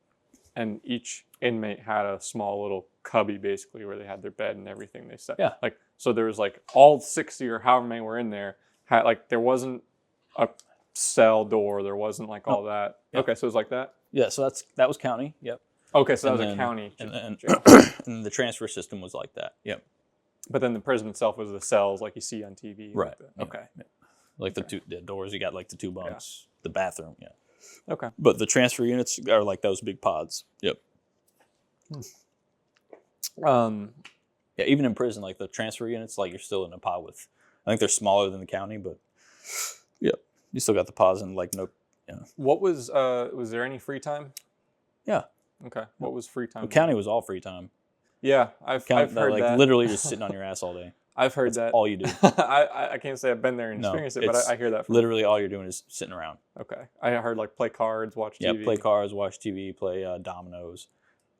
S1: and each inmate had a small little cubby basically where they had their bed and everything. They said, like, so there was like all 60 or however many were in there. Had like there wasn't a cell door. There wasn't like all that. Yep. Okay, so it was like that.
S2: Yeah, so that was county. Yep.
S1: Okay, so that was a county.
S2: And the transfer system was like that. Yep.
S1: But then the prison itself was the cells like you see on TV.
S2: Right.
S1: Like okay.
S2: Yeah. Like the doors, you got like the 2 bunks, the bathroom. Yeah.
S1: Okay.
S2: But the transfer units are like those big pods. Yep. Yeah, even in prison, like the transfer units, like you're still in a pod with. I think they're smaller than the county, but you still got the pods and like no.
S1: What was there any free time?
S2: Yeah.
S1: Okay. What was free time?
S2: The county was all free time.
S1: Yeah, I've heard
S2: like
S1: that.
S2: Literally just sitting on your ass all day.
S1: I've heard that.
S2: All you do.
S1: I can't say I've been there and experienced it, but I hear that.
S2: Literally all you're doing is sitting around.
S1: Okay. I heard like play cards, watch TV.
S2: Yeah, play cards, watch TV, play dominoes.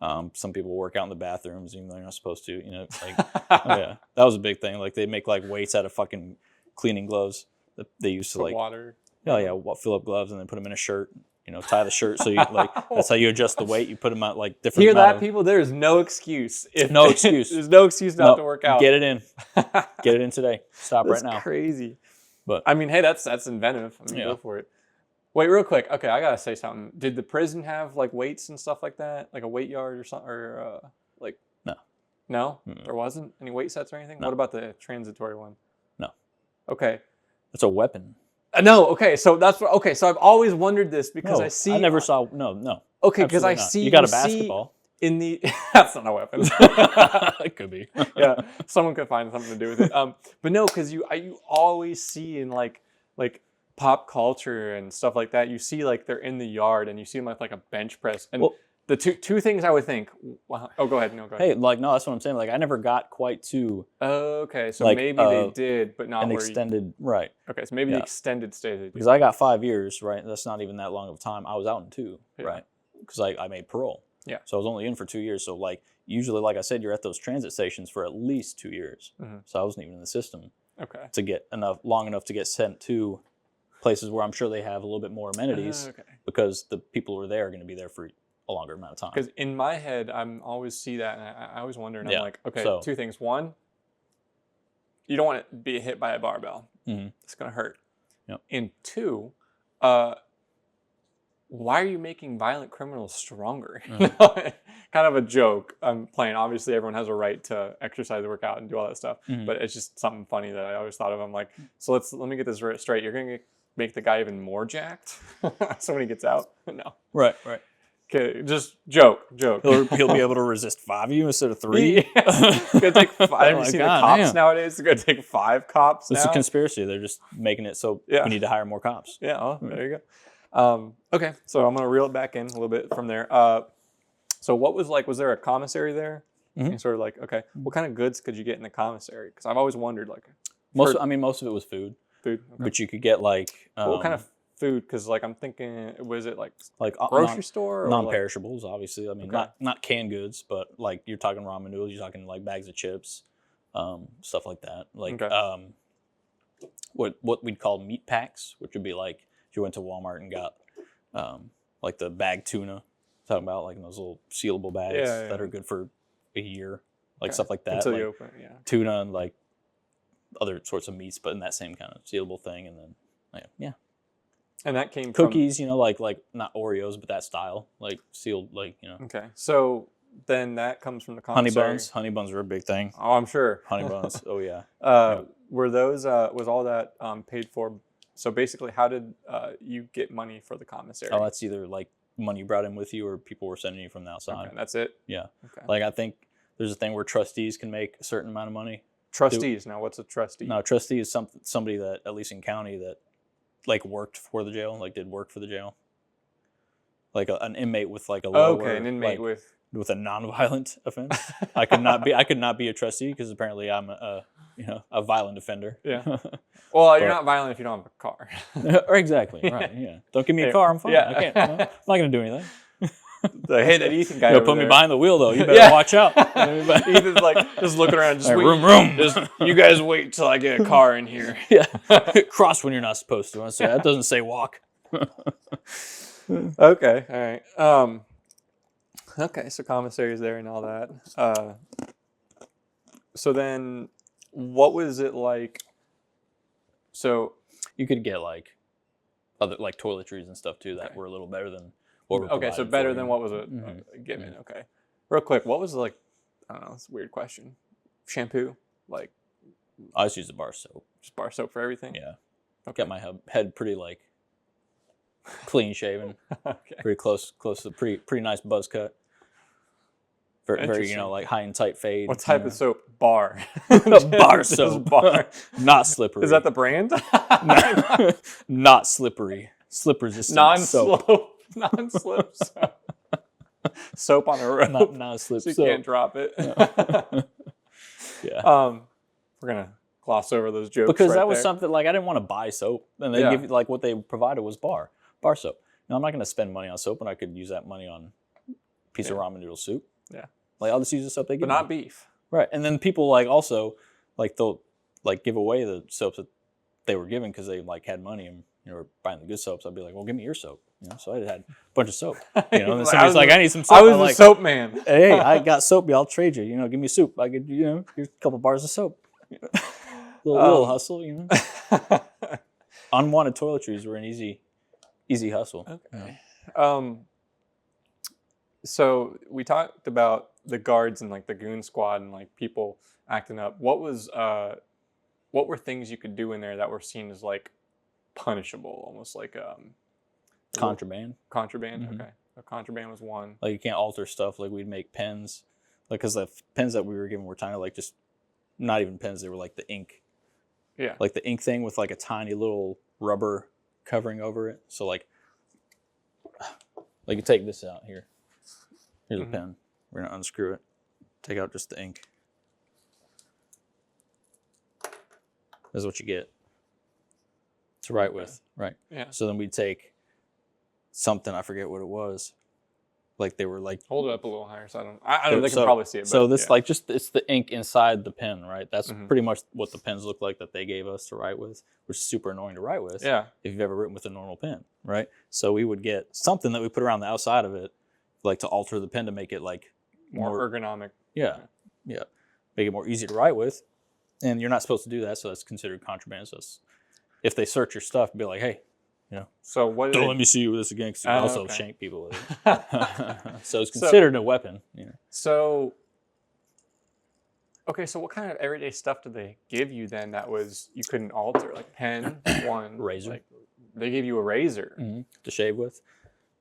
S2: Some people work out in the bathrooms even though they're not supposed to. Like that was a big thing. Like they make like weights out of fucking cleaning gloves that they used to
S1: put
S2: like
S1: water.
S2: Fill up gloves and then put them in a shirt. Tie the shirt so you like that's how you adjust the weight. You put them out like different.
S1: Hear that, people? There is no excuse.
S2: No excuse.
S1: There's no excuse not to work out.
S2: Get it in. Get it in today. Stop right now.
S1: That's crazy.
S2: But
S1: I mean, hey, that's inventive. I mean, go for it. Wait, real quick. Okay, I gotta say something. Did the prison have like weights and stuff like that, like a weight yard or something, or like?
S2: No.
S1: No, there wasn't any weight sets or anything. No. What about the transitory one?
S2: No.
S1: Okay.
S2: It's a weapon.
S1: No, okay, so that's what. Okay, so I've always wondered this because I see.
S2: I never saw. No.
S1: Okay, because I see.
S2: You got a basketball.
S1: In the that's not a weapon.
S2: It could be.
S1: Yeah, someone could find something to do with it. But no, because you always see in like pop culture and stuff like that. You see like they're in the yard and you see them with like a bench press. And the two things I would think. Oh, go ahead. No, go ahead.
S2: Hey, that's what I'm saying. Like I never got quite to.
S1: Okay, so maybe they did, but not
S2: an extended right.
S1: Okay, so maybe the extended stay.
S2: Because I got 5 years, right? That's not even that long of a time. I was out in 2, right? Because I made parole.
S1: Yeah.
S2: So I was only in for 2 years. So like usually, like I said, you're at those transit stations for at least 2 years. So I wasn't even in the system.
S1: Okay.
S2: To get long enough to get sent to places where I'm sure they have a little bit more amenities. Because the people who are there are going to be there for a longer amount of time.
S1: Because in my head, I'm always see that, and I always wonder, and I'm like, okay, so, 2 things. One, you don't want to be hit by a barbell. It's going to hurt.
S2: Yep.
S1: And 2, why are you making violent criminals stronger? Kind of a joke I'm playing. Obviously, everyone has a right to exercise, work out, and do all that stuff. But it's just something funny that I always thought of. I'm like, so let me get this straight. You're going to make the guy even more jacked? So when he gets out? No.
S2: Right.
S1: Okay, just joke.
S2: He'll be able to resist 5 of you instead of 3.
S1: It's gonna take 5. Have you seen the cops nowadays? It's gonna take 5 cops.
S2: It's a conspiracy. They're just making it so we need to hire more cops.
S1: Yeah. There you go. Okay, so I'm gonna reel it back in a little bit from there. So what was like? Was there a commissary there? Sort of like, okay, what kind of goods could you get in the commissary? Because I've always wondered, like,
S2: most of it was food.
S1: Okay.
S2: But you could get like
S1: what kind of food? Because like I'm thinking, was it like grocery store? Or
S2: non-perishables, obviously. I mean, not canned goods, but like you're talking ramen noodles, you're talking like bags of chips, stuff like that. Like what we'd call meat packs, which would be like if you went to Walmart and got like the bag tuna, talking about like in those little sealable bags that are good for a year. like stuff like that.
S1: Until
S2: like
S1: you open it, yeah.
S2: tuna and like other sorts of meats, but in that same kind of sealable thing. And then, yeah.
S1: And that came
S2: cookies, like not Oreos, but that style, like sealed, like,
S1: Okay. So then that comes from the
S2: honey
S1: commissary.
S2: buns. Honey buns are a big thing.
S1: Oh, I'm sure.
S2: Honey buns. Oh, yeah.
S1: Were those, was all that paid for? So basically, how did you get money for the commissary?
S2: Oh, that's either like money you brought in with you or people were sending you from the outside.
S1: Okay, that's it?
S2: Yeah.
S1: Okay.
S2: Like, I think there's a thing where trustees can make a certain amount of money.
S1: Trustees. Now, what's a trustee?
S2: No, trustee is somebody that, at least in county, that like worked for the jail, like did work for the jail. Like an inmate with like a lower,
S1: an inmate
S2: like,
S1: with
S2: a non-violent offense. I could not be a trustee because apparently I'm a violent offender.
S1: Yeah. Well, you're not violent if you don't have a car.
S2: Or exactly, right? Yeah. Don't give me a car. I'm fine.
S1: Yeah.
S2: I can't. I'm not gonna do anything.
S1: Hey, that Ethan guy.
S2: Put me behind the wheel though. You better watch out.
S1: Ethan's like just looking around, just
S2: right,
S1: wait,
S2: room.
S1: Just, you guys wait till I get a car in here.
S2: Yeah. Cross when you're not supposed to. I say that doesn't say walk.
S1: Okay. All right. Okay. So commissary's there and all that. So then, what was it like? So
S2: you could get like other like toiletries and stuff too that were a little better than what were
S1: okay. So better than what was it given?
S2: Mm-hmm.
S1: Okay. Real quick, what was like? I don't know. It's a weird question. Shampoo, like
S2: I just use the bar soap.
S1: just bar soap for everything.
S2: Yeah.
S1: Okay.
S2: Got my head pretty like clean shaven.
S1: Okay.
S2: Pretty close to pretty nice buzz cut. Very
S1: Interesting.
S2: like high and tight fade.
S1: What type of soap? Bar.
S2: Bar
S1: Just
S2: soap.
S1: Bar.
S2: Not slippery.
S1: Is that the brand?
S2: Not slippery. Slip resistant soap.
S1: Non-slip soap. Soap on a rope.
S2: Not slip
S1: So you
S2: soap.
S1: can't drop it.
S2: Yeah.
S1: We're gonna gloss over those jokes
S2: Because
S1: right
S2: that was
S1: there.
S2: something like I didn't want to buy soap, and they give you like what they provided was bar soap. Now I'm not going to spend money on soap, and I could use that money on a piece of ramen noodle soup.
S1: Yeah.
S2: Like I'll just use the soap they give
S1: But not
S2: me.
S1: beef.
S2: Right, and then people like also like they'll like give away the soaps that they were given because they like had money and were buying the good soaps. I'd be like, well, give me your soap. So I had a bunch of soap. And somebody's like, I need some soap.
S1: I was
S2: I'm
S1: the
S2: like,
S1: soap man.
S2: Hey, I got soap. I'll trade you. Give me soup. I could, here's a couple bars of soap. little hustle, Unwanted toiletries were an easy hustle.
S1: Okay. So we talked about the guards and like the goon squad and like people acting up. What were things you could do in there that were seen as like punishable, almost like
S2: Contraband.
S1: Contraband.
S2: Mm-hmm.
S1: Okay. So contraband was one.
S2: Like you can't alter stuff. Like we'd make pens, like because the pens that we were given were tiny, like just not even pens. They were like the ink.
S1: Yeah.
S2: Like the ink thing with like a tiny little rubber covering over it. So like you take this out here. Here's a pen. We're gonna unscrew it. Take out just the ink. That's what you get to write with, right?
S1: Yeah.
S2: So then we'd take something, I forget what it was. Like they were like
S1: Hold it up a little higher, so I don't. They can probably see it. But
S2: so this
S1: yeah.
S2: like just it's the ink inside the pen, right? That's pretty much what the pens look like that they gave us to write with, which is super annoying to write with.
S1: Yeah.
S2: If you've ever written with a normal pen, right? So we would get something that we put around the outside of it, like to alter the pen to make it like
S1: more ergonomic.
S2: Yeah. Make it more easy to write with. And you're not supposed to do that, so that's considered contraband. So if they search your stuff, be like, hey,
S1: So what?
S2: don't let me see you with this again, because you can also
S1: okay.
S2: shank people with it. So it's considered a weapon.
S1: So, okay, so what kind of everyday stuff did they give you then that was you couldn't alter? Like pen, one
S2: Razor.
S1: Like, they gave you a razor.
S2: To shave with.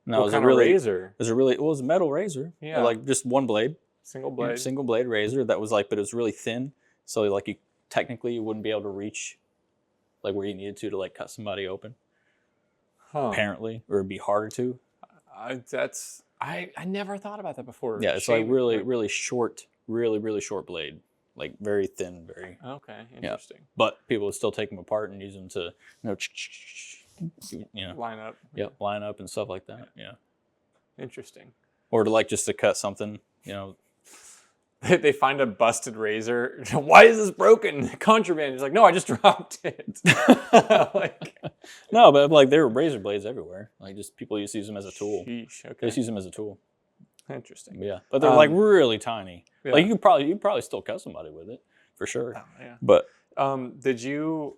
S2: No,
S1: What
S2: it was
S1: kind
S2: a really,
S1: of razor?
S2: it was a metal razor.
S1: Yeah.
S2: Like just one blade.
S1: Single blade.
S2: Single blade razor that was like, but it was really thin. So like you wouldn't be able to reach like where you needed to like cut somebody open.
S1: Huh.
S2: Apparently, or it'd be harder to.
S1: I never thought about that before.
S2: Yeah, it's like really short, really short blade, like very thin, very.
S1: Okay, interesting.
S2: Yeah. But people would still take them apart and use them to,
S1: Line up.
S2: Yep, line up and stuff like that. Yeah.
S1: Interesting.
S2: Or to like just to cut something,
S1: They find a busted razor. Why is this broken? Contraband. He's like, no, I just dropped it.
S2: No, but like there were razor blades everywhere. Like just people used to use them as a tool.
S1: Sheesh, okay.
S2: They just use them as a tool.
S1: Interesting.
S2: Yeah, but they're like really tiny.
S1: Yeah.
S2: Like you could probably still cut somebody with it for sure.
S1: Oh, yeah.
S2: But
S1: did you?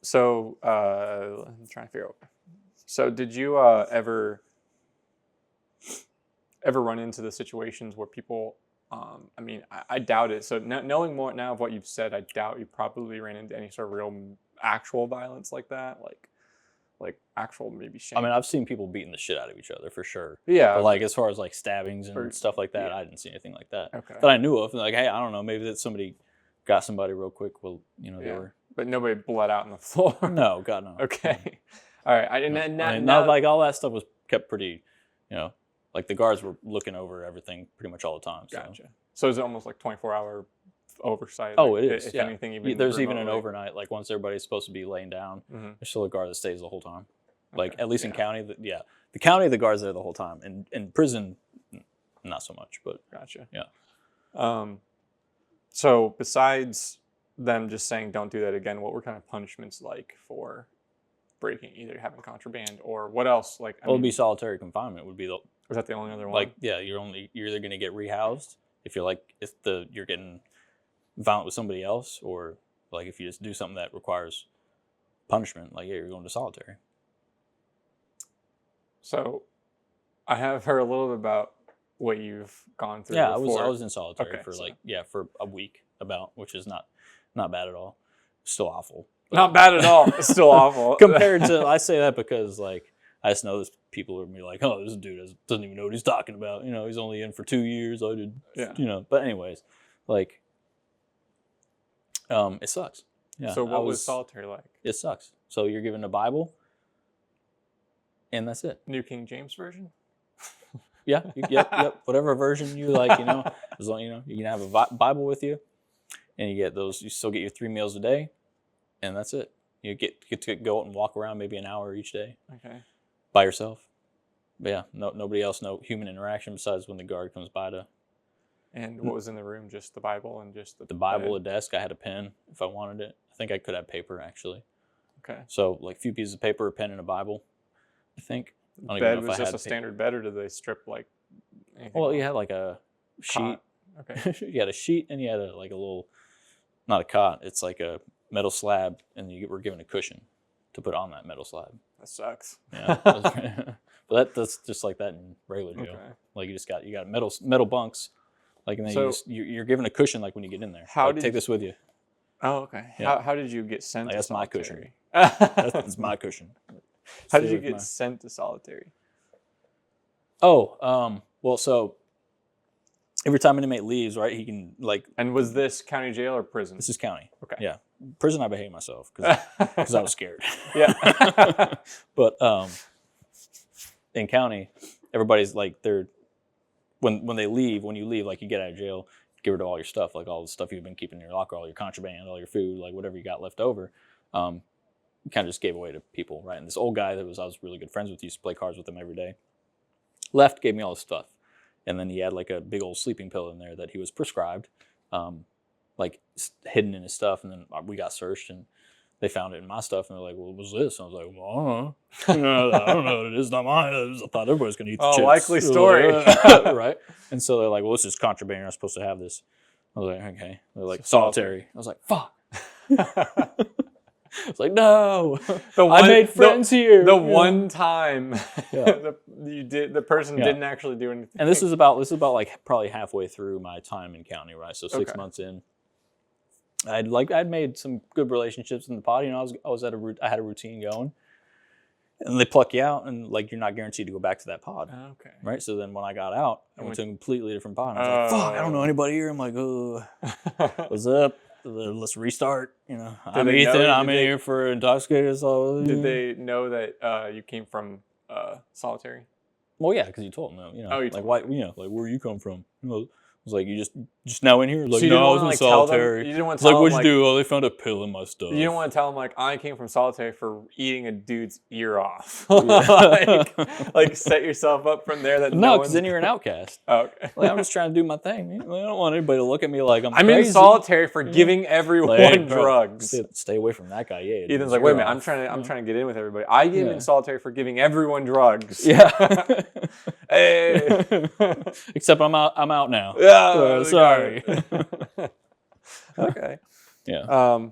S1: So I'm trying to figure out. So did you ever run into the situations where people? I mean, I doubt it. So knowing more now of what you've said, I doubt you probably ran into any sort of real actual violence like that, like actual maybe shame.
S2: I mean, I've seen people beating the shit out of each other for sure.
S1: Yeah.
S2: But like as far as like stabbings and stuff like that,
S1: yeah.
S2: I didn't see anything like that.
S1: Okay.
S2: That I knew of. Like, hey, I don't know, maybe that somebody got somebody real quick. Well, you know, they were.
S1: But nobody bled out on the floor.
S2: No, God no.
S1: Okay. All right.
S2: I mean, not like all that stuff was kept pretty, you know, like the guards were looking over everything pretty much all the time. So.
S1: Gotcha. So is it almost like 24-hour oversight?
S2: Oh,
S1: like,
S2: it is.
S1: If
S2: yeah.
S1: anything, even
S2: there's even an overnight. Like once everybody's supposed to be laying down, there's still a guard that stays the whole time. Like at least in county, the county, the guard's there the whole time. And in prison, not so much. But
S1: gotcha.
S2: Yeah.
S1: So besides them just saying don't do that again, what were kind of punishments like for breaking, either having contraband or what else? Like,
S2: it would be solitary confinement. Would be the.
S1: Was that the only other one?
S2: Like, yeah, you're either going to get rehoused if you're getting violent with somebody else, or like if you just do something that requires punishment, like you're going to solitary.
S1: So, I have heard a little bit about what you've gone through.
S2: Yeah,
S1: before.
S2: I was in solitary for for a week which is not bad at all. Still awful.
S1: Not bad at all. It's still awful.
S2: Compared to, I say that because like I just know this people are gonna be like, oh, this dude doesn't even know what he's talking about. You know, he's only in for 2 years. I did, you know. But anyways, like, it sucks. Yeah.
S1: So what was solitary like?
S2: It sucks. So you're given a Bible, and that's it.
S1: New King James Version.
S2: Yeah. Yep. Whatever version you like, you know. As long you can have a Bible with you, and you get those. You still get your 3 meals a day, and that's it. You get to go out and walk around maybe an hour each day.
S1: Okay.
S2: By yourself. But yeah, nobody else, no human interaction besides when the guard comes by to.
S1: And what was in the room? Just the Bible and just
S2: the Bible, a desk. I had a pen if I wanted it. I think I could have paper actually.
S1: Okay.
S2: So like a few pieces of paper, a pen, and a Bible. I think.
S1: Bed was just a standard bed, or did they strip like?
S2: Well, you had like a sheet.
S1: Okay.
S2: You had a sheet, and you had like a little, not a cot. It's like a metal slab, and you were given a cushion to put on that metal slab.
S1: That sucks.
S2: Yeah. But that's just like that in regular jail. Okay. Like you got metal bunks, like, and then you're given a cushion like when you get in there. How take this with you?
S1: Oh, okay. Yeah. How did you get sent?
S2: Like,
S1: to
S2: that's
S1: solitary?
S2: my cushion. That's my cushion.
S1: How did you get sent to solitary?
S2: Oh, well, so every time an inmate leaves, right, he can like.
S1: And was this county jail or prison?
S2: This is county.
S1: Okay.
S2: Yeah, prison. I behaved myself because I was scared.
S1: Yeah.
S2: But in county, everybody's like when you leave, like you get out of jail, get rid of all your stuff, like all the stuff you've been keeping in your locker, all your contraband, all your food, like whatever you got left over. You kind of just gave away to people, right? And this old guy I was really good friends with, used to play cards with him every day. Left, gave me all his stuff. And then he had like a big old sleeping pill in there that he was prescribed, like hidden in his stuff. And then we got searched and they found it in my stuff. And they're like, well, what was this? And I was like, well, I don't know. I don't know what it is. Not mine. I thought everybody was going to eat the chips.
S1: Likely story.
S2: Right? And so they're like, well, this is contraband. You're not supposed to have this. I was like, okay. They're like, solitary. I was like, fuck. It's like, no, I made friends here.
S1: The one time the person didn't actually do anything.
S2: And this is about like probably halfway through my time in county, right? So 6 months in, I'd made some good relationships in the pod. You know, I had a routine going, and they pluck you out, and like you're not guaranteed to go back to that pod.
S1: Okay.
S2: Right. So then when I got out, I went to a completely different pod. And I was like, fuck, I don't know anybody here. I'm like, oh, what's up? Let's restart. You know, I'm Ethan. I'm in here for intoxicated. So
S1: did they know that you came from
S2: solitary? Well, yeah, because you told them. You know,
S1: like
S2: why? You know, like where you come from? You know, it was like you just now in here? Like,
S1: So you
S2: no,
S1: didn't
S2: I
S1: want
S2: was
S1: to
S2: in
S1: like tell them.
S2: solitary.
S1: You didn't want
S2: It's
S1: to
S2: like,
S1: tell them
S2: what'd you do? Oh, they found a pill in my stuff.
S1: you didn't want to tell them like I came from solitary for eating a dude's ear off.
S2: Yeah.
S1: like set yourself up from there that
S2: No,
S1: no
S2: because
S1: one's.
S2: then you're an outcast.
S1: Oh, okay.
S2: Like, I'm just trying to do my thing. I don't want anybody to look at me like I'm
S1: I'm
S2: crazy.
S1: in solitary for giving everyone
S2: Like, hey, bro,
S1: drugs.
S2: stay away from that guy. Yeah.
S1: Ethan's like, wait a minute, I'm trying to get in with everybody. I am in solitary for giving everyone drugs.
S2: Yeah.
S1: Hey.
S2: Except I'm out now.
S1: Yeah.
S2: Sorry.
S1: Okay.
S2: Yeah.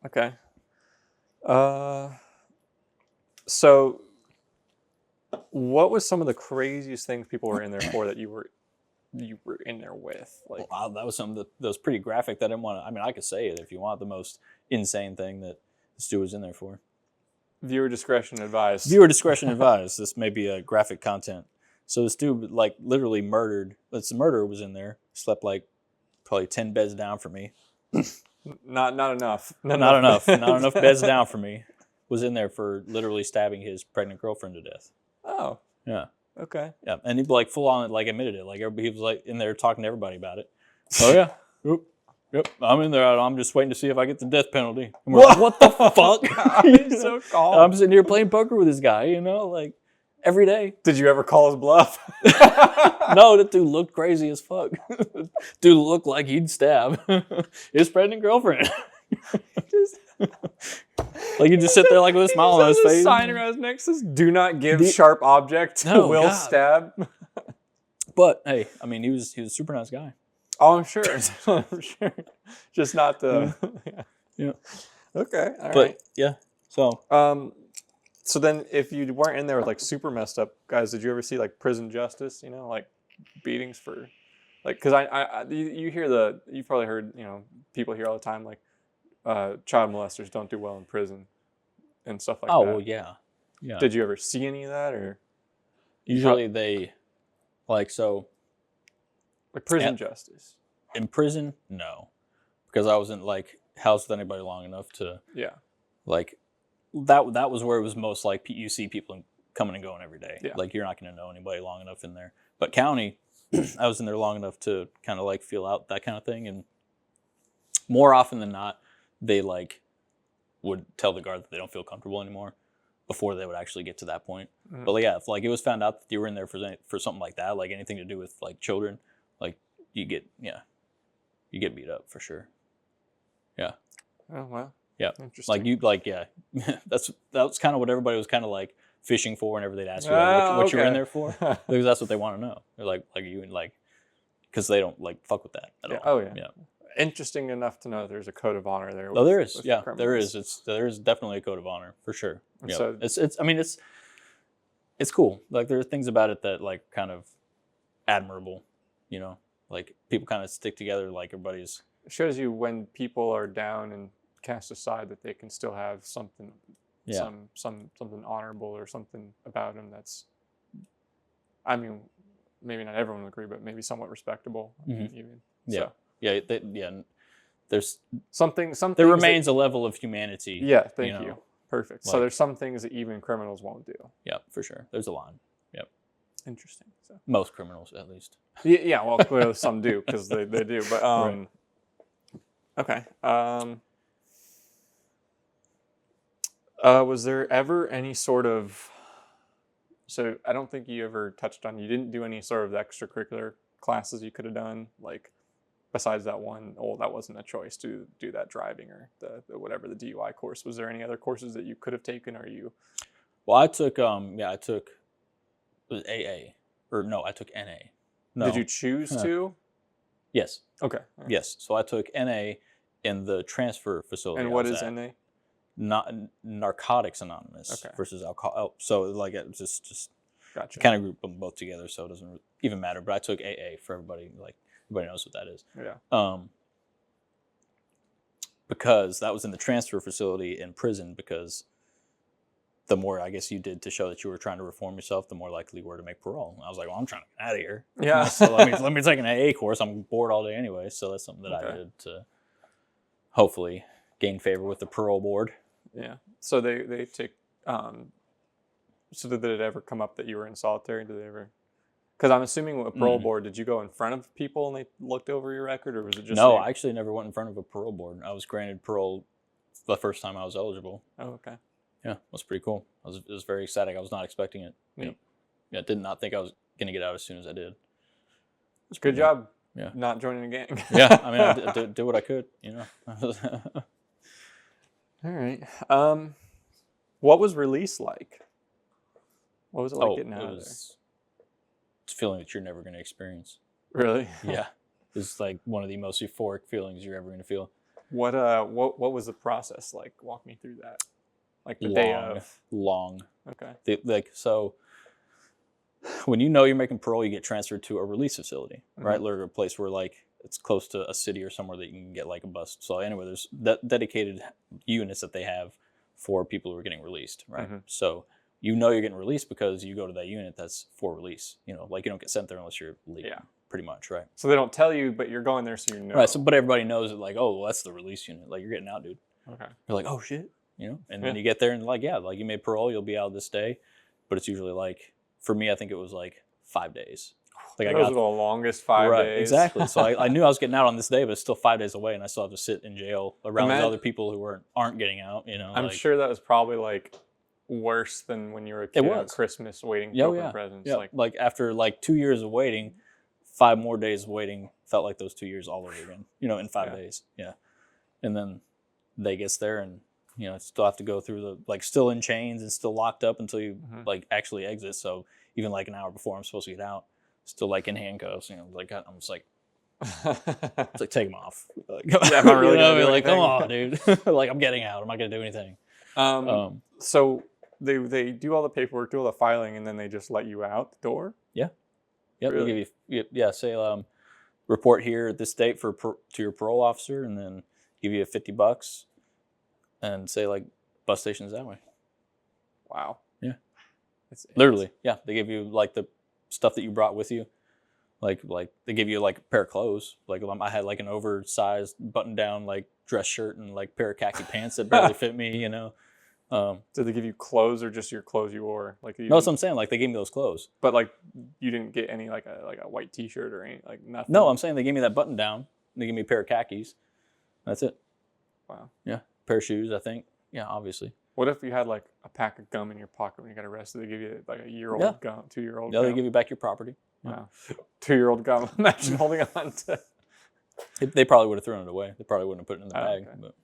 S1: Okay. So what was some of the craziest things people were in there for that you were in there with? Like,
S2: Wow, that was something that was pretty graphic that I didn't want to. I mean, I could say it if you want. The most insane thing that this dude was in there for.
S1: viewer discretion advised.
S2: Viewer discretion advised. This may be a graphic content. So this dude like literally murdered. This murderer was in there. Slept like probably 10 beds down for me.
S1: Not enough.
S2: Not enough beds down for me. Was in there for literally stabbing his pregnant girlfriend to death.
S1: Oh.
S2: Yeah.
S1: Okay.
S2: Yeah, and he like full on like admitted it. Like everybody, he was like in there talking to everybody about it. Oh yeah. Yep. I'm in there. I'm just waiting to see if I get the death penalty. And we're like, what the fuck?
S1: He's so calm.
S2: I'm sitting here playing poker with this guy, like every day.
S1: Did you ever call his bluff?
S2: No, that dude looked crazy as fuck. Dude looked like he'd stab his pregnant girlfriend. Like you just sit there like with a smile on his face.
S1: A sign around his neck says, "Do not give sharp object.
S2: No,
S1: will
S2: God.
S1: stab."
S2: But hey, I mean, he was a super nice guy.
S1: Oh, I'm sure. I'm sure. Just not the.
S2: Yeah.
S1: Okay. All right.
S2: But yeah, so
S1: So then, if you weren't in there with like super messed up guys, did you ever see like prison justice? Like beatings for, like, because you hear you've probably heard people hear all the time like child molesters don't do well in prison and stuff like that.
S2: oh well, yeah.
S1: Did you ever see any of that or
S2: Usually they like
S1: like prison justice?
S2: In prison, no, because I wasn't like housed with anybody long enough to like that was where it was most like you see people coming and going every day.
S1: Yeah.
S2: Like you're not going to know anybody long enough in there. But county, I was in there long enough to kind of like feel out that kind of thing, and more often than not, they like would tell the guard that they don't feel comfortable anymore before they would actually get to that point. Mm-hmm. But yeah, if like it was found out that you were in there for something like that, like anything to do with like children, like you get beat up for sure. Yeah.
S1: Oh wow.
S2: Yeah.
S1: Interesting.
S2: That's kind of what everybody was kind of like fishing for whenever they'd ask you like, what you were in there for, because that's what they want to know. They're like you like, because they don't like fuck with that at all.
S1: Oh yeah. Interesting enough to know there's a code of honor there.
S2: There is. Yeah, there is. There is definitely a code of honor for sure. Yeah. So it's cool. Like there are things about it that like kind of admirable. Like people kind of stick together. Like everybody's.
S1: It shows you when people are down and cast aside that they can still have something, something honorable or something about them that's. I mean, maybe not everyone will agree, but maybe somewhat respectable.
S2: Mm-hmm.
S1: Even.
S2: Yeah.
S1: So.
S2: There's
S1: something.
S2: There remains a level of humanity.
S1: Yeah. Thank you. Perfect.
S2: Like,
S1: so there's some things that even criminals won't do.
S2: Yeah, for sure. There's a line. Yep.
S1: Interesting. So.
S2: Most criminals, at least.
S1: Yeah. Well, clearly some do because they do. But
S2: right.
S1: Okay. Was there ever any sort of? So I don't think you ever touched on. You didn't do any sort of extracurricular classes you could have done, like besides that one. Oh, that wasn't a choice to do that driving or the whatever the DUI course. Was there any other courses that you could have taken? Or you?
S2: Well, I took it was AA or no, I took NA. No.
S1: Did you choose to?
S2: Yes.
S1: Okay.
S2: Right. Yes. So I took NA in the transfer facility.
S1: And what is NA?
S2: Not Narcotics Anonymous versus alcohol. Oh, so like it just
S1: gotcha.
S2: Kind of group them both together, so it doesn't even matter. But I took AA for everybody. Like everybody knows what that is.
S1: Yeah.
S2: Because that was in the transfer facility in prison. Because the more I guess you did to show that you were trying to reform yourself, the more likely you were to make parole. And I was like, well, I'm trying to get out of here.
S1: Yeah.
S2: So let me take an AA course. I'm bored all day anyway, so that's something that I did to hopefully gain favor with the parole board.
S1: Yeah. So they take. So did it ever come up that you were in solitary? Did they ever? Because I'm assuming with a parole
S2: Mm.
S1: board, did you go in front of people and they looked over your record, or was it just
S2: No,
S1: you?
S2: I actually never went in front of a parole board. I was granted parole the first time I was eligible.
S1: Oh, okay.
S2: Yeah, it was pretty cool. It was very exciting. I was not expecting it.
S1: Neat.
S2: Yeah, did not think I was going to get out as soon as I did.
S1: Good job.
S2: Yeah.
S1: Not joining a gang.
S2: Yeah, I mean, I did what I could, you know.
S1: All right. What was release like? What was it like getting out of there?
S2: It's a feeling that you're never going to experience.
S1: Really?
S2: Yeah, it's like one of the most euphoric feelings you're ever going to feel.
S1: What was the process like? Walk me through that. Like the day of.
S2: Long.
S1: Okay.
S2: So when you know you're making parole, you get transferred to a release facility, right?
S1: Mm-hmm.
S2: Or a place where like it's close to a city or somewhere that you can get like a bus. So anyway, there's dedicated units that they have for people who are getting released, right?
S1: Mm-hmm.
S2: So you know you're getting released because you go to that unit that's for release. You know, like you don't get sent there unless you're leaving, pretty much, right?
S1: So they don't tell you, but you're going there so you know.
S2: Right. So, but everybody knows that, like, oh, well, that's the release unit. Like, you're getting out, dude.
S1: Okay.
S2: You're like, oh shit, you know. And then you get there and like, yeah, like you made parole, you'll be out this day. But it's usually like, for me, I think it was like 5 days. Like
S1: Those are the longest 5 days.
S2: Exactly. So I knew I was getting out on this day, but it's still 5 days away, and I still have to sit in jail around these other people who aren't getting out. You know,
S1: I'm sure that was probably like worse than when you were a kid on Christmas waiting to open presents.
S2: Yeah. Like after like 2 years of waiting, 5 more days of waiting felt like those 2 years all over again. You know, in 5 days. Yeah. And then they gets there, and you know, still have to go through the like still in chains and still locked up until you like actually exit. So even like an hour before I'm supposed to get out, still like in handcuffs. You know, like I'm just like. It's like, take them off. Like,
S1: I'm not really gonna do
S2: like,
S1: anything.
S2: come on, dude. Like, I'm getting out. I'm not gonna do anything.
S1: So they do all the paperwork, do all the filing, and then they just let you out the door.
S2: Yeah. Yep.
S1: Really?
S2: They give you say report here at this date to your parole officer, and then give you $50 and say like bus station's that way.
S1: Wow.
S2: Yeah. Literally. Yeah. They give you like the stuff that you brought with you. Like they give you like a pair of clothes. Like I had like an oversized button down like dress shirt and like pair of khaki pants that barely fit me, you know.
S1: Did they give you clothes or just your clothes you wore? Like
S2: no, that's what I'm saying. Like they gave me those clothes,
S1: but like you didn't get any like a white T-shirt or any like nothing.
S2: No, I'm saying they gave me that button down. They gave me a pair of khakis. That's it.
S1: Wow.
S2: Yeah, pair of shoes. I think. Yeah, obviously.
S1: What if you had like a pack of gum in your pocket when you got arrested? They give you like a year-old gum, 2-year-old.
S2: Yeah,
S1: gum.
S2: they give you back your property.
S1: Wow. 2-year-old gum. Imagine holding on to.
S2: They probably would have thrown it away. They probably wouldn't have put it in the bag.
S1: Okay.
S2: But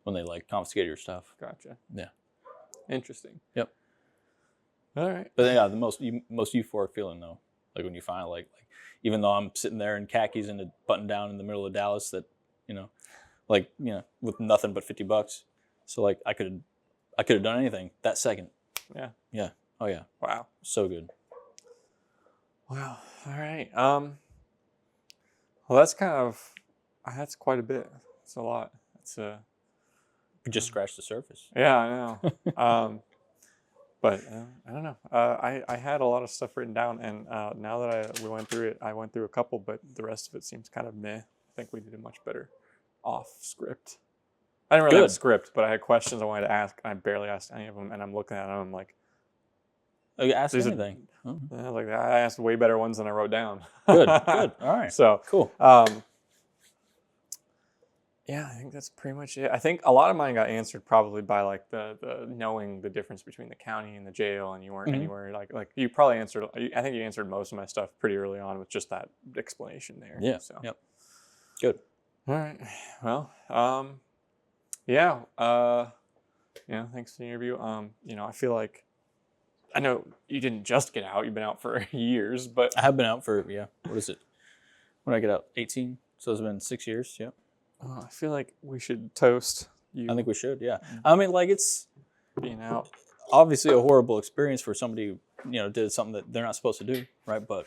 S2: when they like confiscated your stuff.
S1: Gotcha.
S2: Yeah.
S1: Interesting.
S2: Yep.
S1: All right.
S2: But yeah, the most euphoric feeling though, like when you find like even though I'm sitting there in khakis and a button down in the middle of Dallas, that with nothing but $50. So like I could have done anything that second.
S1: Yeah.
S2: Yeah. Oh yeah.
S1: Wow.
S2: So good.
S1: Wow. All right. Well, that's that's quite a bit. It's a lot. It's
S2: We just scratched the surface.
S1: Yeah, I know. But I don't know. I had a lot of stuff written down, and now that we went through it, I went through a couple, but the rest of it seems kind of meh. I think we did a much better off script. I didn't really have a script, but I had questions I wanted to ask, and I barely asked any of them. And I'm looking at them, I'm like,
S2: oh, you asked anything?
S1: I asked way better ones than I wrote down.
S2: Good. All right.
S1: So
S2: cool.
S1: Yeah, I think that's pretty much it. I think a lot of mine got answered probably by like the knowing the difference between the county and the jail, and you weren't anywhere like you probably answered. I think you answered most of my stuff pretty early on with just that explanation there.
S2: Yeah.
S1: So.
S2: Yep. Good.
S1: All right. Well. Yeah. Thanks for the interview. I feel like I know you didn't just get out. You've been out for years, but
S2: I have been out for what is it? When did I get out? 18. So it's been 6 years. Yeah.
S1: I feel like we should toast you.
S2: I think we should, yeah. I mean, like, it's
S1: being out.
S2: Obviously a horrible experience for somebody who, did something that they're not supposed to do, right? But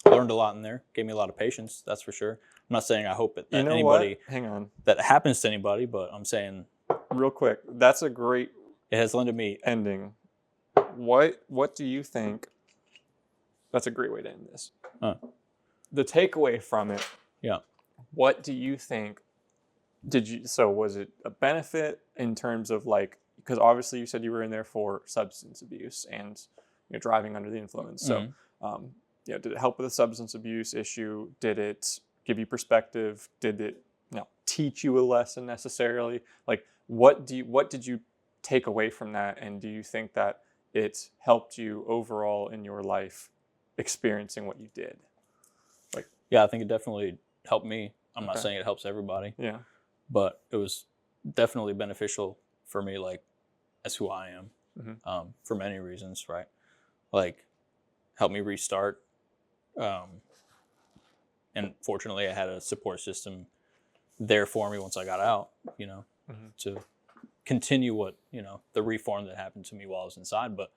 S2: I learned a lot in there. Gave me a lot of patience, that's for sure. I'm not saying I hope that anybody...
S1: Hang on.
S2: That happens to anybody, but I'm saying...
S1: Real quick, that's a great...
S2: It has lended me...
S1: Ending. What do you think... That's a great way to end this. The takeaway from it...
S2: Yeah.
S1: What do you think, was it a benefit in terms of like, because obviously you said you were in there for substance abuse and driving under the influence. So Did it help with the substance abuse issue? Did it give you perspective? Did it teach you a lesson necessarily? Like, what did you take away from that? And do you think that it helped you overall in your life experiencing what you did? Like,
S2: yeah, I think it definitely helped me. I'm not
S1: Okay.
S2: saying it helps everybody,
S1: yeah,
S2: but it was definitely beneficial for me, like as who I am, for many reasons, right? Like, helped me restart. And fortunately, I had a support system there for me once I got out, to continue what, the reform that happened to me while I was inside. But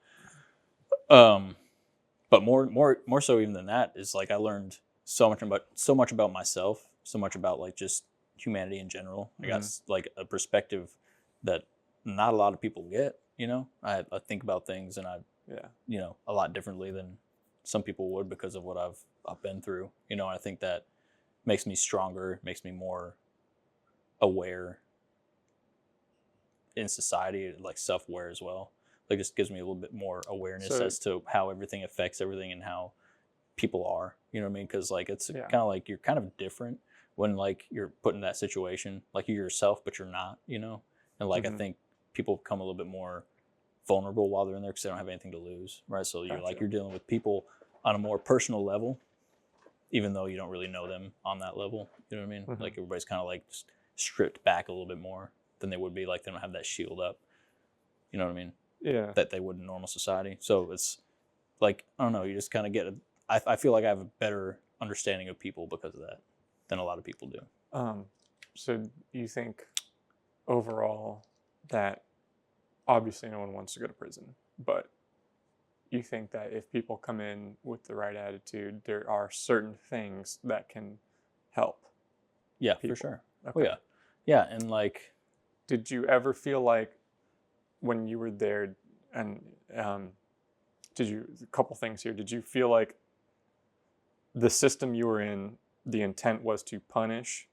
S2: more so even than that is like I learned so much about myself, so much about like just humanity in general. I got like a perspective that not a lot of people get. I think about things and a lot differently than some people would because of what I've been through. And I think that makes me stronger, makes me more aware in society, like self-aware as well. Like, just gives me a little bit more awareness as to how everything affects everything and how people are. You know what I mean? Because like it's kind of like you're kind of different when like you're put in that situation. Like you're yourself, but you're not. And like I think people become a little bit more vulnerable while they're in there because they don't have anything to lose, right? So you're dealing with people on a more personal level, even though you don't really know them on that level. You know what I mean? Like everybody's kind of like just stripped back a little bit more than they would be. Like they don't have that shield up. You know what I mean?
S1: Yeah.
S2: That they would in normal society. So it's like, I don't know, you just kind of get I feel like I have a better understanding of people because of that than a lot of people do.
S1: So you think overall that obviously no one wants to go to prison, but you think that if people come in with the right attitude, there are certain things that can help?
S2: Yeah,
S1: people?
S2: For sure.
S1: Okay.
S2: Oh, yeah. Yeah, and like...
S1: Did you ever feel like when you were there, and a couple things here, did you feel like the system you were in, the intent was to punish,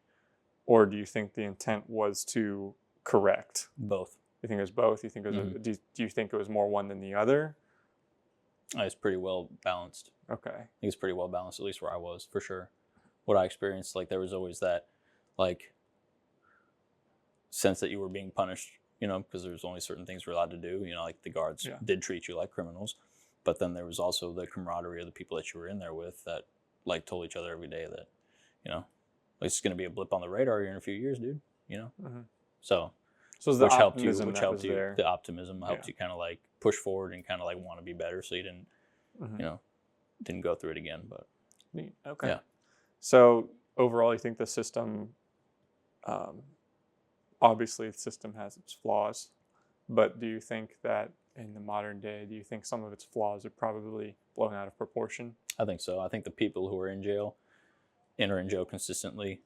S1: or do you think the intent was to correct?
S2: Both.
S1: You think it was both? You think it was do you think it was more one than the other?
S2: It's pretty well balanced.
S1: Okay.
S2: I think it's pretty well balanced, at least where I was, for sure. What I experienced, like there was always that, like, sense that you were being punished, because there's only certain things you're allowed to do. Like the guards did treat you like criminals, but then there was also the camaraderie of the people that you were in there with that like told each other every day that, like, it's going to be a blip on the radar here in a few years, dude. So
S1: which
S2: helped you,
S1: there.
S2: The optimism helped you kind of like push forward and kind of like want to be better, so you didn't, didn't go through it again. But
S1: neat. Okay.
S2: Yeah.
S1: So overall, you think the system, obviously the system has its flaws, but do you think that in the modern day, do you think some of its flaws are probably blown out of proportion?
S2: I think so. I think the people who are in jail and are in jail consistently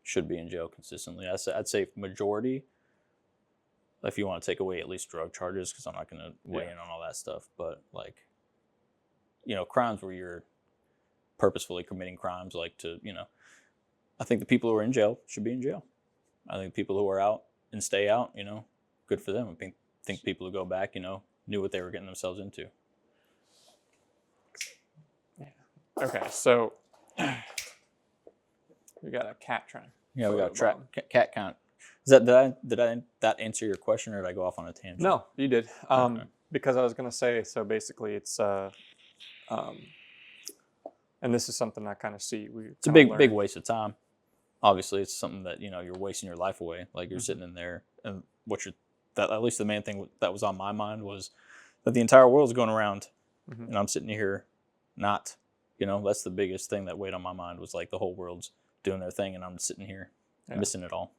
S2: should be in jail consistently. I'd say majority, if you want to take away at least drug charges, because I'm not going to weigh in on all that stuff, but like, crimes where you're purposefully committing crimes, like I think the people who are in jail should be in jail. I think people who are out and stay out, good for them. I think people who go back, knew what they were getting themselves into.
S1: Yeah. Okay, so we got a cat trying.
S2: Yeah, we got a cat count. Did I that answer your question, or did I go off on a tangent?
S1: No, you did.
S2: Okay.
S1: Because I was gonna say, so basically, it's and this is something I kind of see.
S2: It's a big waste of time. Obviously, it's something that you're wasting your life away. Like you're sitting in there, and at least the main thing that was on my mind was that the entire world's going around, and I'm sitting here, not. That's the biggest thing that weighed on my mind was like the whole world's doing their thing, and I'm sitting here missing it all.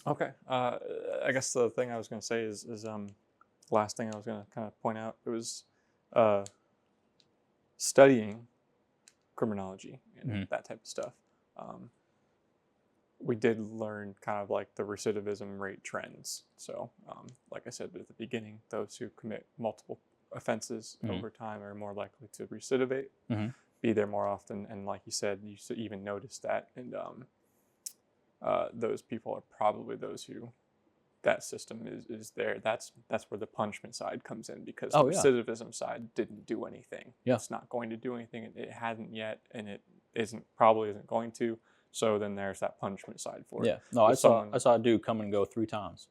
S1: Okay. I guess the thing I was going to say is last thing I was going to kind of point out. It was studying criminology and that type of stuff. We did learn kind of like the recidivism rate trends. So, like I said at the beginning, those who commit multiple offenses over time are more likely to recidivate, be there more often, and like you said, you even notice that, and those people are probably those who that system is there. That's where the punishment side comes in, because
S2: Oh,
S1: the
S2: yeah.
S1: recidivism side didn't do anything.
S2: Yeah.
S1: It's not going to do anything. It hadn't yet, and it probably isn't going to. So then there's that punishment side for it.
S2: Yeah. No, I saw a dude come and go 3 times.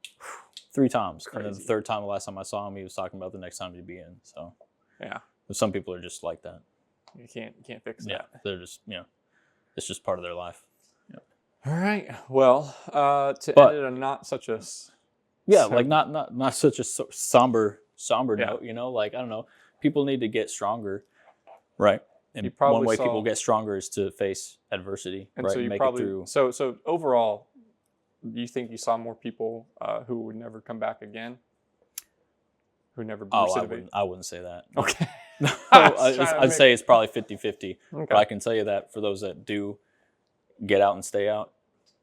S2: 3 times.
S1: Crazy.
S2: And then the 3rd time, the last time I saw him, he was talking about the next time he'd be in. So
S1: yeah,
S2: some people are just like that.
S1: you can't fix that.
S2: Yeah, they're just it's just part of their life. Yeah.
S1: All right. Well, to end it on not such a
S2: like not such a somber note. Like, I don't know. People need to get stronger, right? And one way people get stronger is to face adversity,
S1: and
S2: right?
S1: So you
S2: make
S1: probably
S2: it through.
S1: So overall, you think you saw more people who would never come back again? Who never recidivate?
S2: I wouldn't say that.
S1: Okay.
S2: I'd say it's probably 50-50.
S1: Okay.
S2: But I can tell you that for those that do get out and stay out,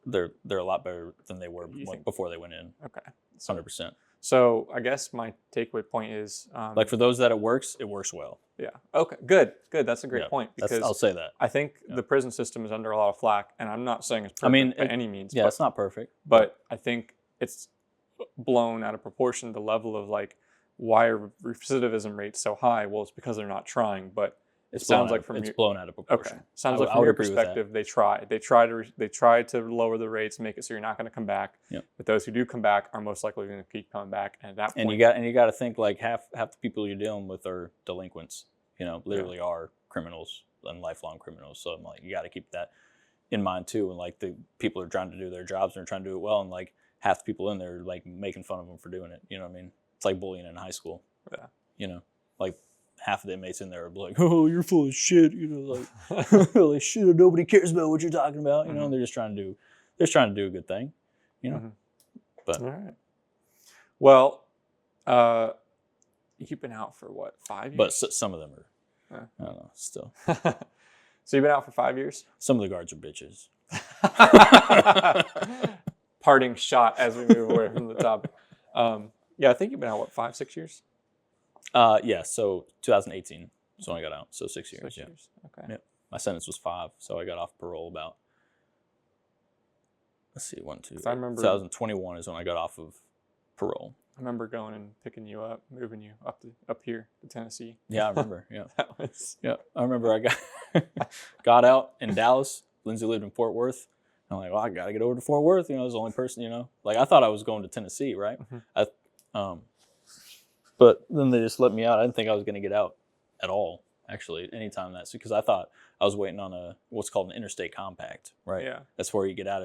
S2: they're a lot better than they were before they went in.
S1: Okay.
S2: 100%.
S1: So I guess my takeaway point is
S2: like for those that it works well.
S1: Yeah. Okay. Good. That's a great point, because
S2: I'll say that.
S1: I think the prison system is under a lot of flack, and I'm not saying it's perfect by any means.
S2: Yeah, it's not perfect.
S1: But I think it's blown out of proportion, the level of like, why are recidivism rates so high? Well, it's because they're not trying. But it sounds like
S2: it's blown out of proportion.
S1: Okay. Sounds like from your perspective, they try to lower the rates, make it so you're not going to come back.
S2: Yep.
S1: But those who do come back are most likely going to keep coming back. And at that point,
S2: and you got to think like half the people you're dealing with are delinquents. Literally are criminals and lifelong criminals. So I'm like, you got to keep that in mind too. And like the people are trying to do their jobs and are trying to do it well, and like half the people in there are like making fun of them for doing it. You know what I mean? It's like bullying in high school.
S1: Yeah.
S2: Like half of the inmates in there are like, "Oh, you're full of shit," like shit. Nobody cares about what you're talking about. And they're just trying to do a good thing. But
S1: all right. Well, you've been out for what, 5 years?
S2: But some of them are. I don't know. Still.
S1: So you've been out for 5 years?
S2: Some of the guards are bitches.
S1: Parting shot as we move away from the topic. Yeah, I think you've been out, what, 5-6 years?
S2: Yeah, so 2018 is when I got out. So 6 years.
S1: 6 years. Okay.
S2: Yep. My sentence was 5, so I got off parole about, let's see, 2021 is when I got off of parole.
S1: I remember going and picking you up, moving you up here to Tennessee.
S2: Yeah, I remember. Yeah.
S1: Yeah,
S2: I remember I got out in Dallas. Lindsay lived in Fort Worth. I'm like, well, I got to get over to Fort Worth. I was the only person, like I thought I was going to Tennessee, right?
S1: Mm-hmm.
S2: But then they just let me out. I didn't think I was going to get out at all, actually, anytime because I thought I was waiting on what's called an interstate compact, right?
S1: Yeah.
S2: That's where you get out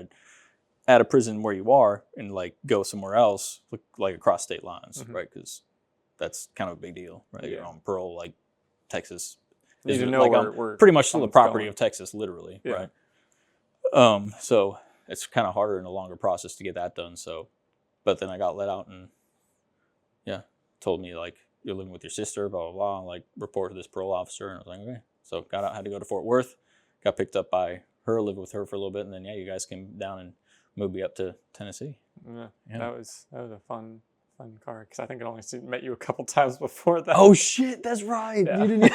S2: of prison where you are and like go somewhere else, like across state lines, right? Because that's kind of a big deal, right? Yeah. You're on parole, like Texas.
S1: You need to know where
S2: pretty much the property of Texas, literally,
S1: yeah.
S2: Right? So it's kind of harder and a longer process to get that done. So, but then I got let out and told me like, you're living with your sister, blah, blah, blah, and like report to this parole officer. And I was like, okay. So got out, had to go to Fort Worth, got picked up by her, lived with her for a little bit. And then, you guys came down and moved me up to Tennessee.
S1: Yeah. That was a fun car, because I think I only met you a couple times before that.
S2: Oh shit, that's right.
S1: Yeah.
S2: You didn't.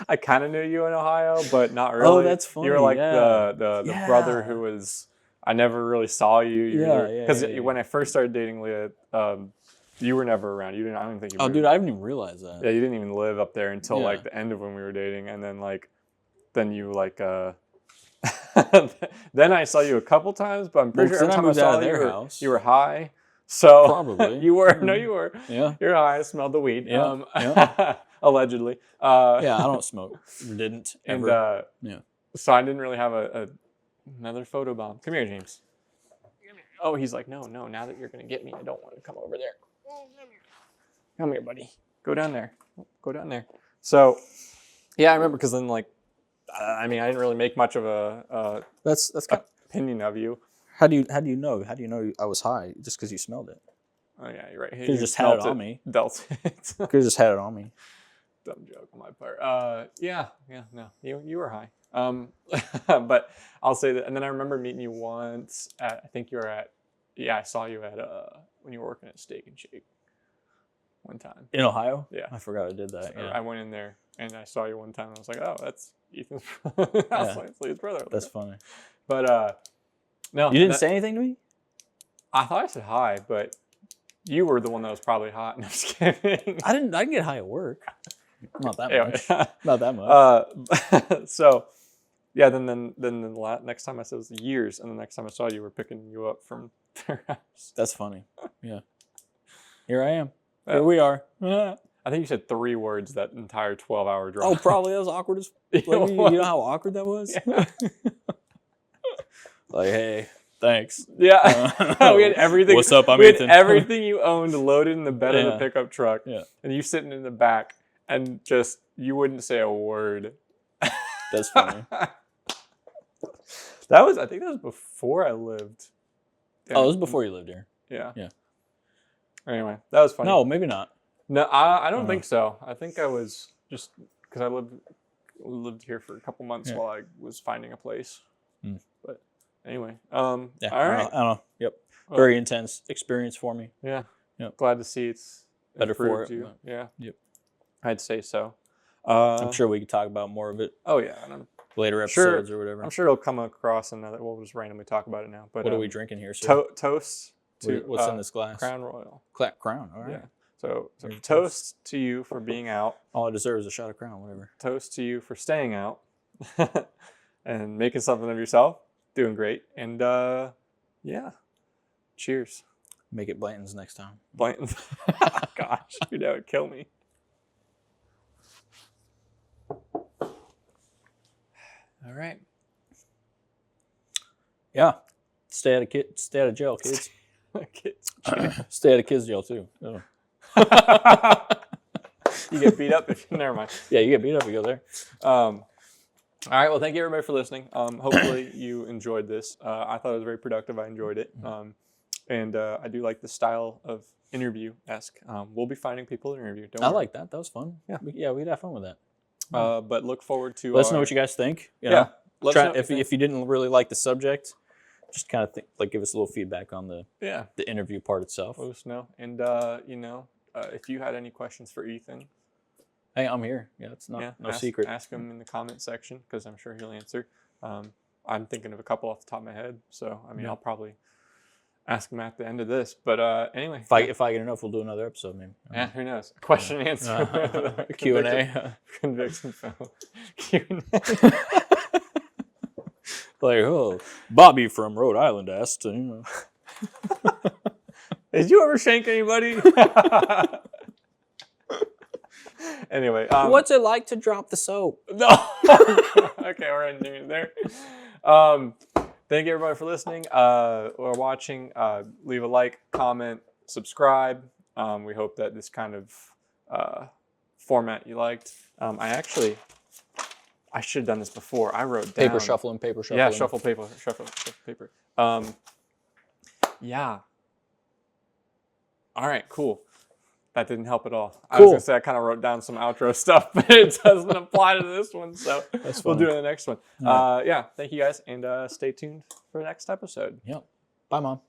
S1: I kind of knew you in Ohio, but not really.
S2: Oh, that's funny.
S1: You were like the brother who was. I never really saw you. Because when I first started dating Leah, you were never around. I don't think you.
S2: Oh, dude, I didn't even realize that.
S1: Yeah, you didn't even live up there until like the end of when we were dating, and then you like. Then I saw you a couple times, but I'm pretty sure every time I saw you were high. So
S2: probably
S1: you were. No, you were.
S2: Yeah,
S1: you're high. I smelled the weed.
S2: Yeah.
S1: Allegedly.
S2: Yeah, I don't smoke. Didn't ever.
S1: And so I didn't really have another photo bomb. Come here, James. Oh, he's like, no. Now that you're gonna get me, I don't want to come over there. Come here, buddy. Go down there. So, yeah, I remember, because then I didn't really make much of a
S2: that's kind of
S1: opinion of you.
S2: How do you know? How do you know I was high? Just because you smelled it?
S1: Oh yeah, you're right.
S2: You just had it on me.
S1: Dealt it.
S2: Could have just had it on me.
S1: Dumb joke on my part. No, you were high. But I'll say that. And then I remember meeting you once at, I think you were at, I saw you at when you were working at Steak and Shake one time.
S2: In Ohio?
S1: Yeah.
S2: I forgot I did that.
S1: So
S2: yeah.
S1: I went in there and I saw you one time and I was like, oh, that's Ethan's brother. That's Leah's brother.
S2: That's funny.
S1: But no.
S2: You didn't say anything to me?
S1: I thought I said hi, but you were the one that was probably hot. No, I'm just kidding.
S2: I didn't get high at work. Not that
S1: Anyway.
S2: much. Not that much.
S1: So, yeah. Then the next time I said it was years, and the next time I saw you, were picking you up from their house.
S2: That's funny. Yeah. Here I am. Here we are.
S1: I think you said 3 words that entire 12-hour drive.
S2: Oh, probably that was awkward as. Like, you know how awkward that was.
S1: Yeah.
S2: Like, hey, thanks.
S1: Yeah. We had everything.
S2: What's up? I'm
S1: we had
S2: Ethan.
S1: everything you owned loaded in the bed of the
S2: Yeah.
S1: pickup truck.
S2: Yeah.
S1: And you sitting in the back, and just you wouldn't say a word.
S2: That's funny.
S1: I think that was before I lived.
S2: Oh, it was before you lived here.
S1: Yeah.
S2: Yeah.
S1: Anyway, that was funny.
S2: No, maybe not.
S1: No, I don't think so. I think I was just because I lived here for a couple months while I was finding a place.
S2: Mm.
S1: But anyway,
S2: Yeah.
S1: all right.
S2: I don't know. Yep.
S1: Well,
S2: Very intense experience for me.
S1: Yeah.
S2: Yep.
S1: Glad to see it's
S2: Better for
S1: improved
S2: it.
S1: you. Yeah.
S2: Yep.
S1: I'd say so.
S2: I'm sure we could talk about more of it
S1: Oh yeah.
S2: later episodes or whatever.
S1: I'm sure it'll come across another. We'll just randomly talk about it now. But
S2: What are we drinking here, sir?
S1: Toast to
S2: What's in this glass?
S1: Crown Royal.
S2: Crown. All right.
S1: Yeah. So
S2: Very
S1: toast to you for being out.
S2: All I deserve is a shot of Crown, whatever.
S1: Toast to you for staying out and making something of yourself. Doing great. And yeah. Cheers.
S2: Make it Blanton's next time.
S1: Blanton. Gosh, that would kill me. All right.
S2: Yeah. Stay out of jail, kids.
S1: Kids.
S2: Stay out of kids' jail too. Oh.
S1: You get beat up if never mind.
S2: Yeah, you get beat up if you go there.
S1: All right. Well, thank you everybody for listening. Hopefully you enjoyed this. I thought it was very productive. I enjoyed it. And I do like the style of interview-esque. We'll be finding people to interview. Don't
S2: I
S1: worry.
S2: like that. That was fun.
S1: Yeah.
S2: We'd have fun with that.
S1: But look forward to.
S2: Let us know what you guys think. You know?
S1: Yeah. Let us know what you
S2: If you didn't really like the subject, just kind of give us a little feedback on the interview part itself.
S1: Let us know. And if you had any questions for Ethan,
S2: Hey, I'm here. Yeah, it's no secret.
S1: Ask him in the comment section because I'm sure he'll answer. I'm thinking of a couple off the top of my head, so I mean I'll probably ask him at the end of this. But anyway,
S2: If I get enough, we'll do another episode maybe.
S1: Yeah, who knows? Question and answer.
S2: Q&A.
S1: Conviction film. Q&A.
S2: Like, oh, Bobby from Rhode Island asked.
S1: Did you ever shank anybody? Anyway,
S2: what's it like to drop the soap?
S1: No. Okay, we're ending it there. Thank you everybody for listening or watching. Leave a like, comment, subscribe. We hope that this kind of format you liked. I should have done this before. I wrote down.
S2: Paper shuffling.
S1: Yeah, shuffle paper. Yeah. All right, cool. That didn't help at all. I was going to say I kind of wrote down some outro stuff, but it doesn't apply to this one, so we'll do it in the next one. Yeah, thank you guys, and stay tuned for the next episode.
S2: Yep. Bye, Mom.